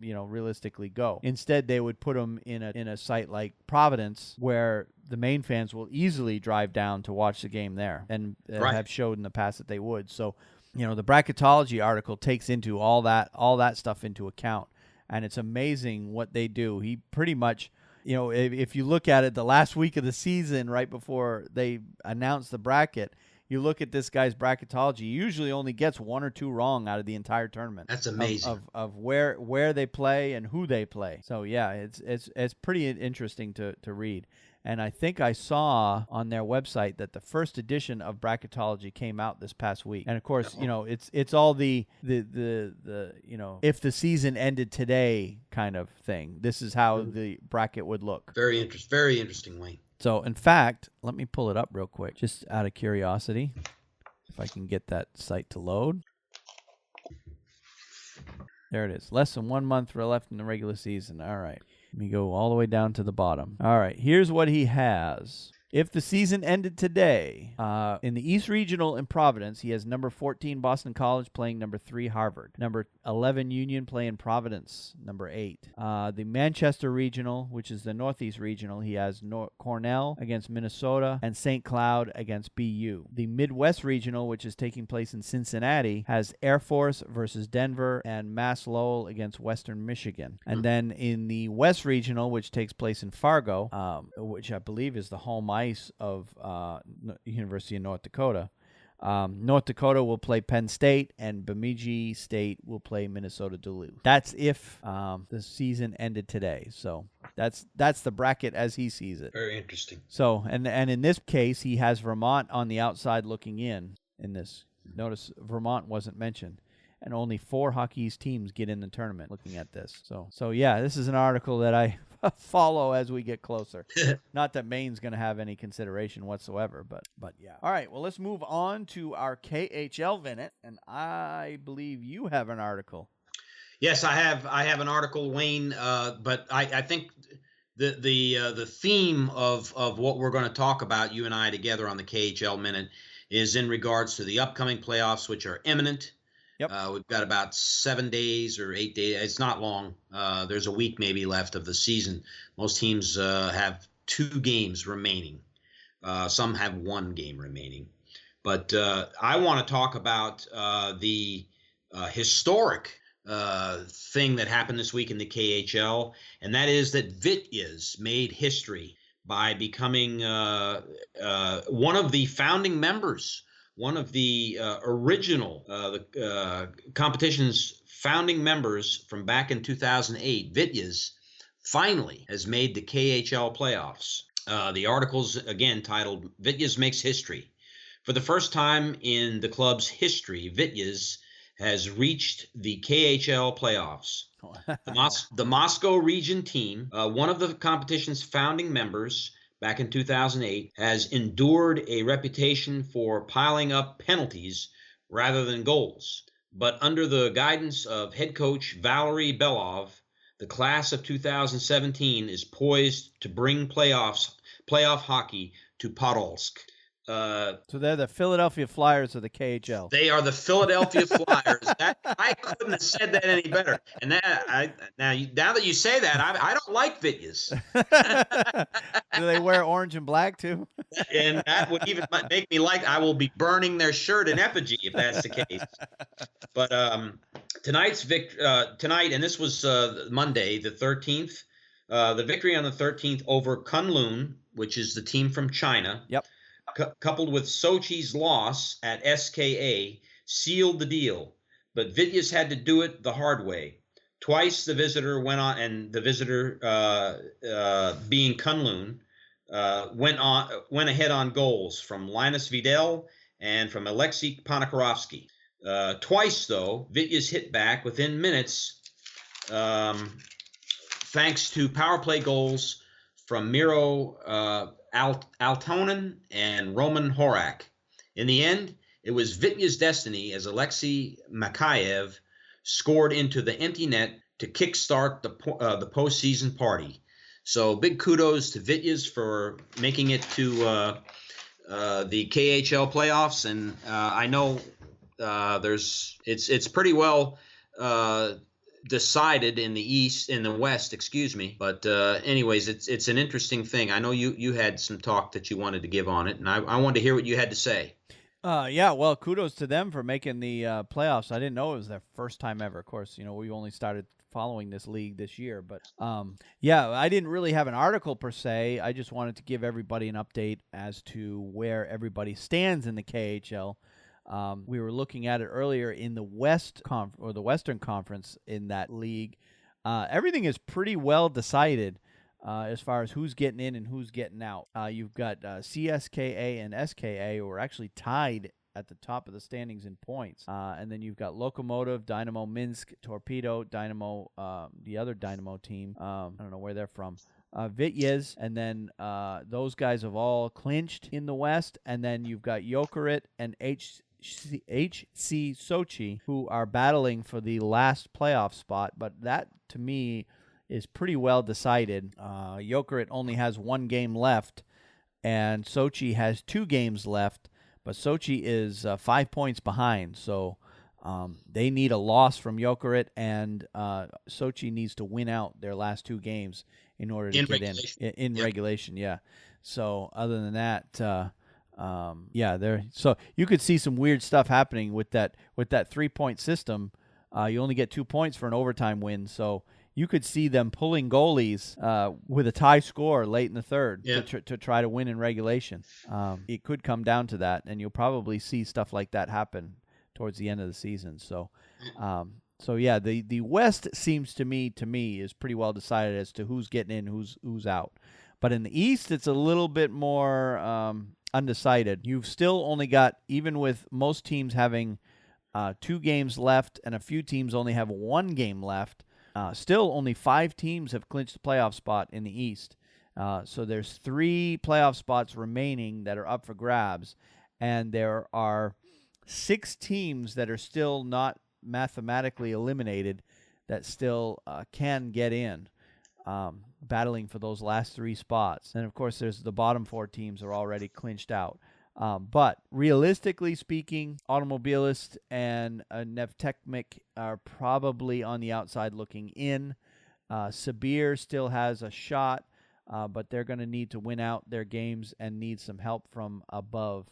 Speaker 1: realistically go. Instead, they would put them in a site like Providence, where the Maine fans will easily drive down to watch the game there, and have showed in the past that they would. So, the bracketology article takes into all that stuff into account, and it's amazing what they do. He pretty much, if you look at it, the last week of the season, right before they announced the bracket, you look at this guy's bracketology, he usually only gets 1 or 2 wrong out of the entire tournament.
Speaker 7: That's amazing.
Speaker 1: Of where they play and who they play. So yeah, it's pretty interesting to read. And I think I saw on their website that the first edition of bracketology came out this past week. And of course, it's all the if the season ended today kind of thing. This is how the bracket would look.
Speaker 7: Very interesting, Wayne.
Speaker 1: So, in fact, let me pull it up real quick, just out of curiosity, if I can get that site to load. There it is. Less than 1 month left in the regular season. All right. Let me go all the way down to the bottom. All right. Here's what he has. If the season ended today, in the East Regional in Providence, he has number 14 Boston College playing number 3 Harvard, number 11 Union playing Providence, number 8. The Manchester Regional, which is the Northeast Regional, he has Cornell against Minnesota and St. Cloud against BU. The Midwest Regional, which is taking place in Cincinnati, has Air Force versus Denver and Mass Lowell against Western Michigan. And then in the West Regional, which takes place in Fargo, which I believe is the home ice of University of North Dakota. North Dakota will play Penn State, and Bemidji State will play Minnesota Duluth. That's if the season ended today. So that's the bracket as he sees it.
Speaker 7: Very interesting.
Speaker 1: So and in this case, he has Vermont on the outside looking in this. Notice Vermont wasn't mentioned. And only 4 Hockey East teams get in the tournament looking at this. So yeah, this is an article that I follow as we get closer. Not that Maine's going to have any consideration whatsoever, but yeah. All right, well, let's move on to our KHL Minute, and I believe you have an article.
Speaker 7: Yes, I have an article, Wayne, but I think the theme of what we're going to talk about, you and I together on the KHL Minute, is in regards to the upcoming playoffs, which are imminent.
Speaker 1: Yep.
Speaker 7: We've got about 7 days or 8 days. It's not long. There's a week maybe left of the season. Most teams have 2 games remaining. Some have 1 game remaining. But I want to talk about the historic thing that happened this week in the KHL, and that is that Vityaz made history by becoming one of the founding members, one of the original competition's founding members from back in 2008. Vityaz finally has made the KHL playoffs. The article's, again, titled Vityaz Makes History. For the first time in the club's history, Vityaz has reached the KHL playoffs. The Moscow region team, one of the competition's founding members, back in 2008, has endured a reputation for piling up penalties rather than goals. But under the guidance of head coach Valery Belov, the class of 2017 is poised to bring playoff hockey to Podolsk.
Speaker 1: So they're the Philadelphia Flyers of the KHL.
Speaker 7: They are the Philadelphia Flyers. I couldn't have said that any better. And now that you say that, I don't like Vityaz.
Speaker 1: Do they wear orange and black too?
Speaker 7: And that would even make me like. I will be burning their shirt in effigy if that's the case. But tonight, and this was Monday, the 13th. The victory on the 13th over Kunlun, which is the team from China.
Speaker 1: Yep.
Speaker 7: Coupled with Sochi's loss at SKA, sealed the deal. But Vityaz had to do it the hard way. Twice the visitor went on, and the visitor, being Kunlun, went ahead on goals from Linus Vidal and from Alexei Ponikarovsky. Twice, though, Vityaz hit back within minutes, thanks to power play goals from Miro Altonen and Roman Horak. In the end, it was Vityaz's destiny as Alexei Makayev scored into the empty net to kickstart the postseason party. So big kudos to Vityaz for making it to the KHL playoffs, and I know it's pretty well decided in the West, excuse me. But anyways, it's an interesting thing. I know you had some talk that you wanted to give on it, and I wanted to hear what you had to say.
Speaker 1: Yeah, well, kudos to them for making the playoffs. I didn't know it was their first time ever. Of course, we only started following this league this year. But yeah, I didn't really have an article per se. I just wanted to give everybody an update as to where everybody stands in the KHL. We were looking at it earlier in the the Western Conference in that league. Everything is pretty well decided as far as who's getting in and who's getting out. You've got CSKA and SKA who are actually tied at the top of the standings in points. And then you've got Lokomotiv, Dynamo Minsk, Torpedo, Dynamo, the other Dynamo team. I don't know where they're from. Vityaz, and then those guys have all clinched in the West. And then you've got Jokerit and HC Sochi, who are battling for the last playoff spot. But that, to me, is pretty well decided. Jokerit only has 1 game left, and Sochi has 2 games left. But Sochi is 5 points behind, so they need a loss from Jokerit, and Sochi needs to win out their last 2 games in order to get in regulation. Yeah. So other than that, so you could see some weird stuff happening with that 3-point system. You only get 2 points for an overtime win, so you could see them pulling goalies with a tie score late in the third to try to win in regulation. It could come down to that, and you'll probably see stuff like that happen towards the end of the season. So, yeah, the West seems to me is pretty well decided as to who's getting in, who's out. But in the East, it's a little bit more undecided. You've still only got, even with most teams having 2 games left and a few teams only have 1 game left, still only 5 teams have clinched the playoff spot in the East. So there's 3 playoff spots remaining that are up for grabs, and there are 6 teams that are still not mathematically eliminated that still can get in, battling for those last 3 spots. And, of course, there's the bottom 4 teams are already clinched out. But realistically speaking, Automobilist and Neftekmik are probably on the outside looking in. Sibir still has a shot, but they're going to need to win out their games and need some help from above.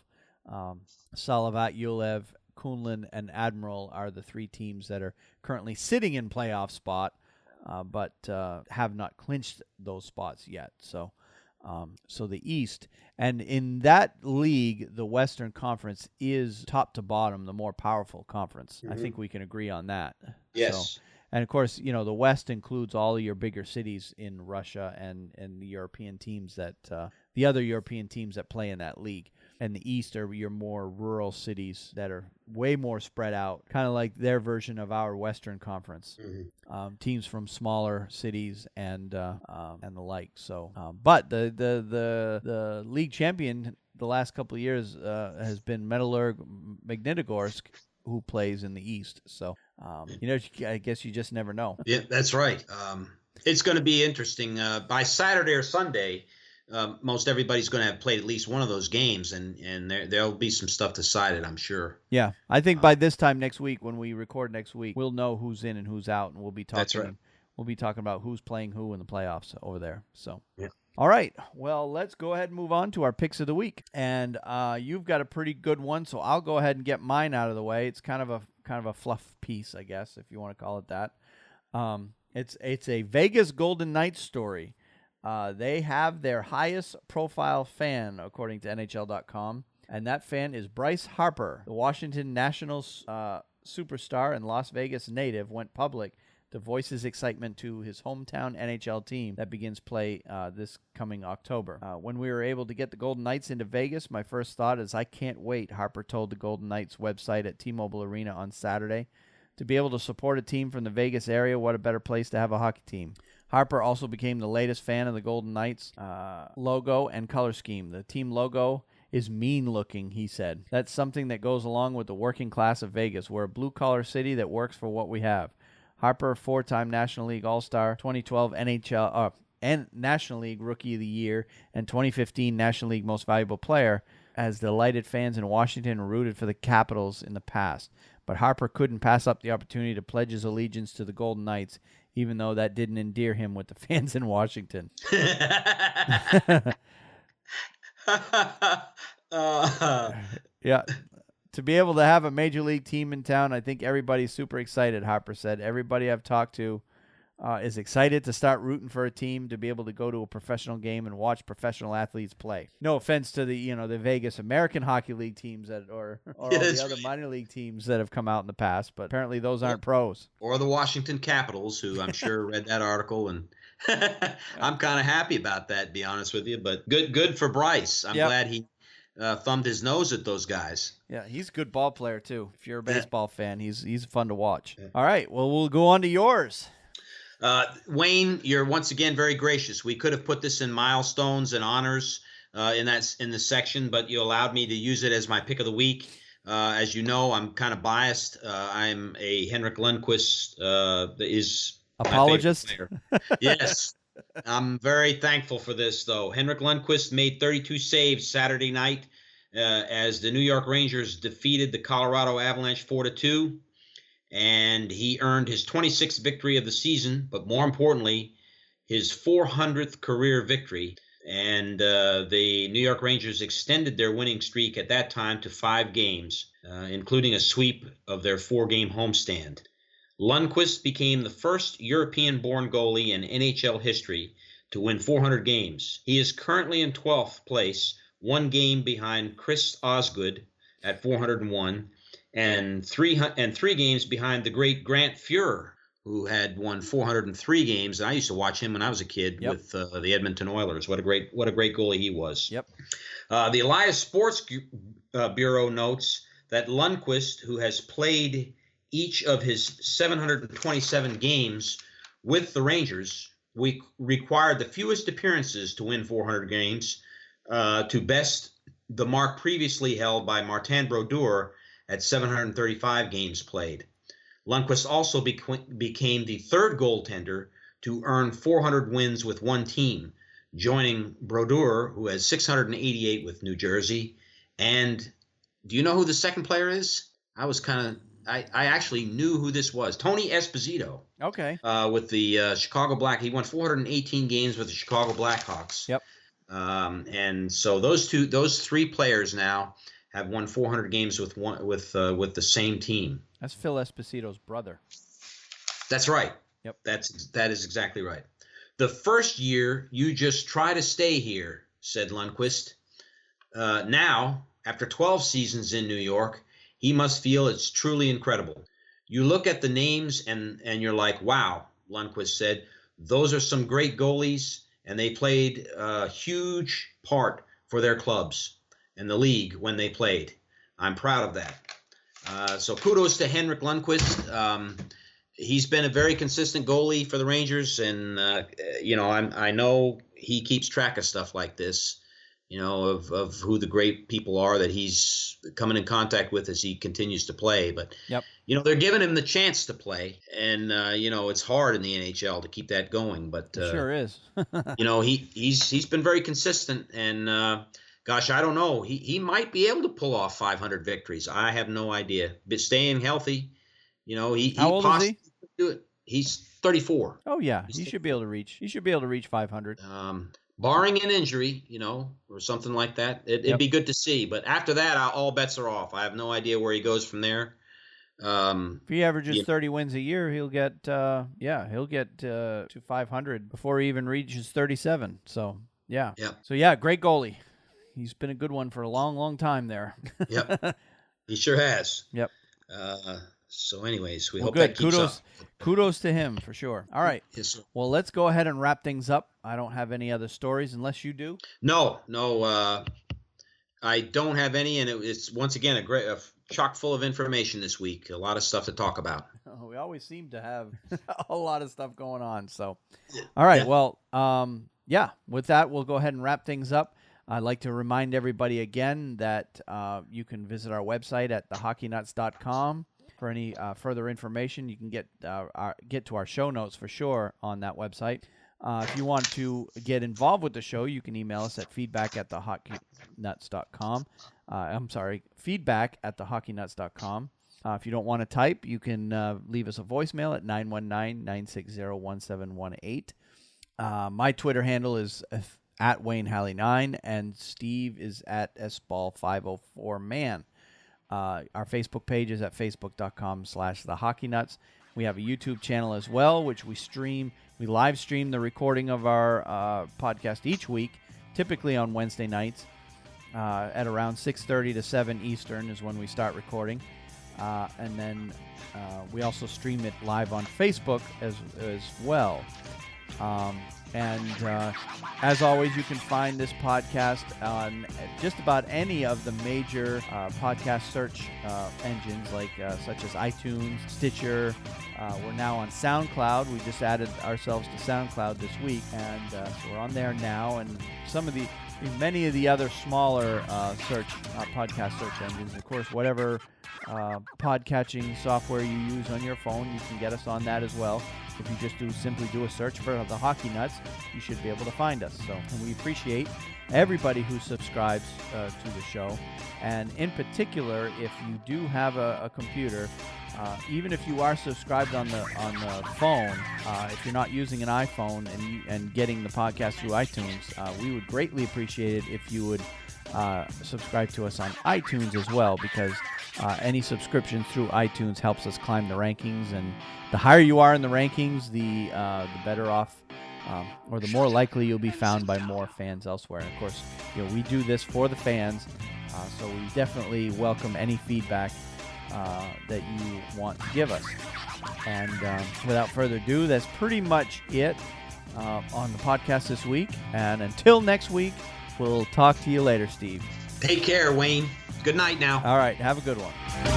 Speaker 1: Salavat, Yulev, Kunlun, and Admiral are the 3 teams that are currently sitting in playoff spot, but have not clinched those spots yet. So the East, and in that league, the Western Conference is top to bottom the more powerful conference. Mm-hmm. I think we can agree on that.
Speaker 7: Yes.
Speaker 1: So, and of course, the West includes all of your bigger cities in Russia and the European teams the other European teams that play in that league. And the East are your more rural cities that are way more spread out, kind of like their version of our Western Conference. Mm-hmm. Teams from smaller cities and the like. So, but the league champion the last couple of years has been Metallurg Magnitogorsk, who plays in the East. So, I guess you just never know.
Speaker 7: Yeah, that's right. It's going to be interesting. By Saturday or Sunday, most everybody's going to have played at least one of those games, and there'll be some stuff decided, I'm sure.
Speaker 1: Yeah, I think by this time next week, when we record next week, we'll know who's in and who's out, and we'll be talking.
Speaker 7: That's right.
Speaker 1: We'll be talking about who's playing who in the playoffs over there. So,
Speaker 7: yeah.
Speaker 1: All right. Well, let's go ahead and move on to our picks of the week, and you've got a pretty good one, so I'll go ahead and get mine out of the way. It's kind of a fluff piece, I guess, if you want to call it that. It's a Vegas Golden Knights story. They have their highest profile fan, according to NHL.com, and that fan is Bryce Harper. The Washington Nationals superstar and Las Vegas native went public to voice his excitement to his hometown NHL team that begins play this coming October. When we were able to get the Golden Knights into Vegas, my first thought is, I can't wait, Harper told the Golden Knights website at T-Mobile Arena on Saturday. To be able to support a team from the Vegas area, what a better place to have a hockey team. Harper also became the latest fan of the Golden Knights logo and color scheme. The team logo is mean-looking, he said. That's something that goes along with the working class of Vegas. We're a blue-collar city that works for what we have. Harper, 4-time National League All-Star, 2012 NHL and National League Rookie of the Year, and 2015 National League Most Valuable Player, has delighted fans in Washington and rooted for the Capitals in the past. But Harper couldn't pass up the opportunity to pledge his allegiance to the Golden Knights, even though that didn't endear him with the fans in Washington. Yeah. To be able to have a major league team in town, I think everybody's super excited, Harper said. Everybody I've talked to is excited to start rooting for a team to be able to go to a professional game and watch professional athletes play. No offense to the Vegas American Hockey League teams or all the other minor league teams that have come out in the past, but apparently those aren't pros.
Speaker 7: Or the Washington Capitals, who I'm sure read that article, and I'm kind of happy about that, to be honest with you. But good for Bryce. I'm glad he thumbed his nose at those guys.
Speaker 1: Yeah, he's a good ball player too. If you're a baseball fan, he's fun to watch. All right, well, we'll go on to yours.
Speaker 7: Wayne, you're once again very gracious. We could have put this in milestones and honors in the section, but you allowed me to use it as my pick of the week. As you know, I'm kind of biased. I'm a Henrik Lundqvist is
Speaker 1: apologist.
Speaker 7: My favorite player. Yes. I'm very thankful for this, though. Henrik Lundqvist made 32 saves Saturday night as the New York Rangers defeated the Colorado Avalanche 4-2. And he earned his 26th victory of the season, but more importantly, his 400th career victory. And the New York Rangers extended their winning streak at that time to 5 games, including a sweep of their 4-game homestand. Lundqvist became the first European-born goalie in NHL history to win 400 games. He is currently in 12th place, 1 game behind Chris Osgood at 401, and 3 games behind the great Grant Fuhrer, who had won 403 games. And I used to watch him when I was a kid with the Edmonton Oilers. What a great goalie he was.
Speaker 1: Yep.
Speaker 7: The Elias Sports Bureau notes that Lundqvist, who has played each of his 727 games with the Rangers, required the fewest appearances to win 400 games, to best the mark previously held by Martin Brodeur at 735 games played. Lundqvist also became the 3rd goaltender to earn 400 wins with one team, joining Brodeur, who has 688 with New Jersey. And do you know who the second player is? I actually knew who this was. Tony Esposito.
Speaker 1: Okay.
Speaker 7: With the Chicago Black. He won 418 games with the Chicago Blackhawks.
Speaker 1: Yep.
Speaker 7: And so those 3 players now have won 400 games with the same team.
Speaker 1: That's Phil Esposito's brother.
Speaker 7: That's right.
Speaker 1: Yep.
Speaker 7: That is exactly right. The first year you just try to stay here, said Lundqvist. Now, after 12 seasons in New York, he must feel it's truly incredible. You look at the names and you're like, wow, Lundqvist said, those are some great goalies, and they played a huge part for their clubs and the league when they played. I'm proud of that. So kudos to Henrik Lundqvist. He's been a very consistent goalie for the Rangers, and I know he keeps track of stuff like this, of who the great people are that he's coming in contact with as he continues to play. But they're giving him the chance to play, and it's hard in the NHL to keep that going. But
Speaker 1: it sure is.
Speaker 7: he's been very consistent, and gosh, I don't know. He might be able to pull off 500 victories. I have no idea. But staying healthy, he
Speaker 1: How old is he?
Speaker 7: Do it. He's 34.
Speaker 1: Oh yeah, he should be able to reach. He should be able to reach 500.
Speaker 7: Barring an injury, or something like that, it'd be good to see. But after that, all bets are off. I have no idea where he goes from there.
Speaker 1: If he averages 30 wins a year, he'll get to 500 before he even reaches 37. So yeah. So great goalie. He's been a good one for a long, long time there.
Speaker 7: Yep, he sure has.
Speaker 1: Yep.
Speaker 7: So anyways, we hope that keeps up.
Speaker 1: Kudos to him for sure. All right.
Speaker 7: Yes, sir.
Speaker 1: Well, let's go ahead and wrap things up. I don't have any other stories unless you do.
Speaker 7: No. I don't have any, and it's once again a chock full of information this week. A lot of stuff to talk about.
Speaker 1: We always seem to have a lot of stuff going on. So, all right. Yeah. Well, with that, we'll go ahead and wrap things up. I'd like to remind everybody again that you can visit our website at thehockeynuts.com for any further information. You can get to our show notes for sure on that website. If you want to get involved with the show, you can email us at feedback@thehockeynuts.com. feedback@thehockeynuts.com. If you don't want to type, you can leave us a voicemail at 919-960-1718. My Twitter handle is at Wayne Halley 9, and Steve is at SBall504man. Our Facebook page is at facebook.com/thehockeyknuts. We have a YouTube channel as well, which we stream. We live stream the recording of our podcast each week, typically on Wednesday nights at around 6:30 to 7 Eastern is when we start recording. And then we also stream it live on Facebook as well. As always, you can find this podcast on just about any of the major podcast search engines, such as iTunes, Stitcher. We're now on Soundcloud. We just added ourselves to Soundcloud this week, and so we're on there now. And many of the other smaller podcast search engines. Of course, whatever podcatching software you use on your phone, you can get us on that as well. If you just simply do a search for the Hockey Nuts, you should be able to find us. And we appreciate everybody who subscribes to the show. And in particular, if you do have a computer, even if you are subscribed on the phone, if you're not using an iPhone and getting the podcast through iTunes, we would greatly appreciate it if you would subscribe to us on iTunes as well, because any subscription through iTunes helps us climb the rankings, and the higher you are in the rankings, the better off, or the more likely you'll be found by more fans elsewhere. And of course, we do this for the fans, so we definitely welcome any feedback that you want to give us. And without further ado, that's pretty much it on the podcast this week. And until next week, we'll talk to you later, Steve.
Speaker 7: Take care, Wayne. Good night now.
Speaker 1: All right. Have a good one.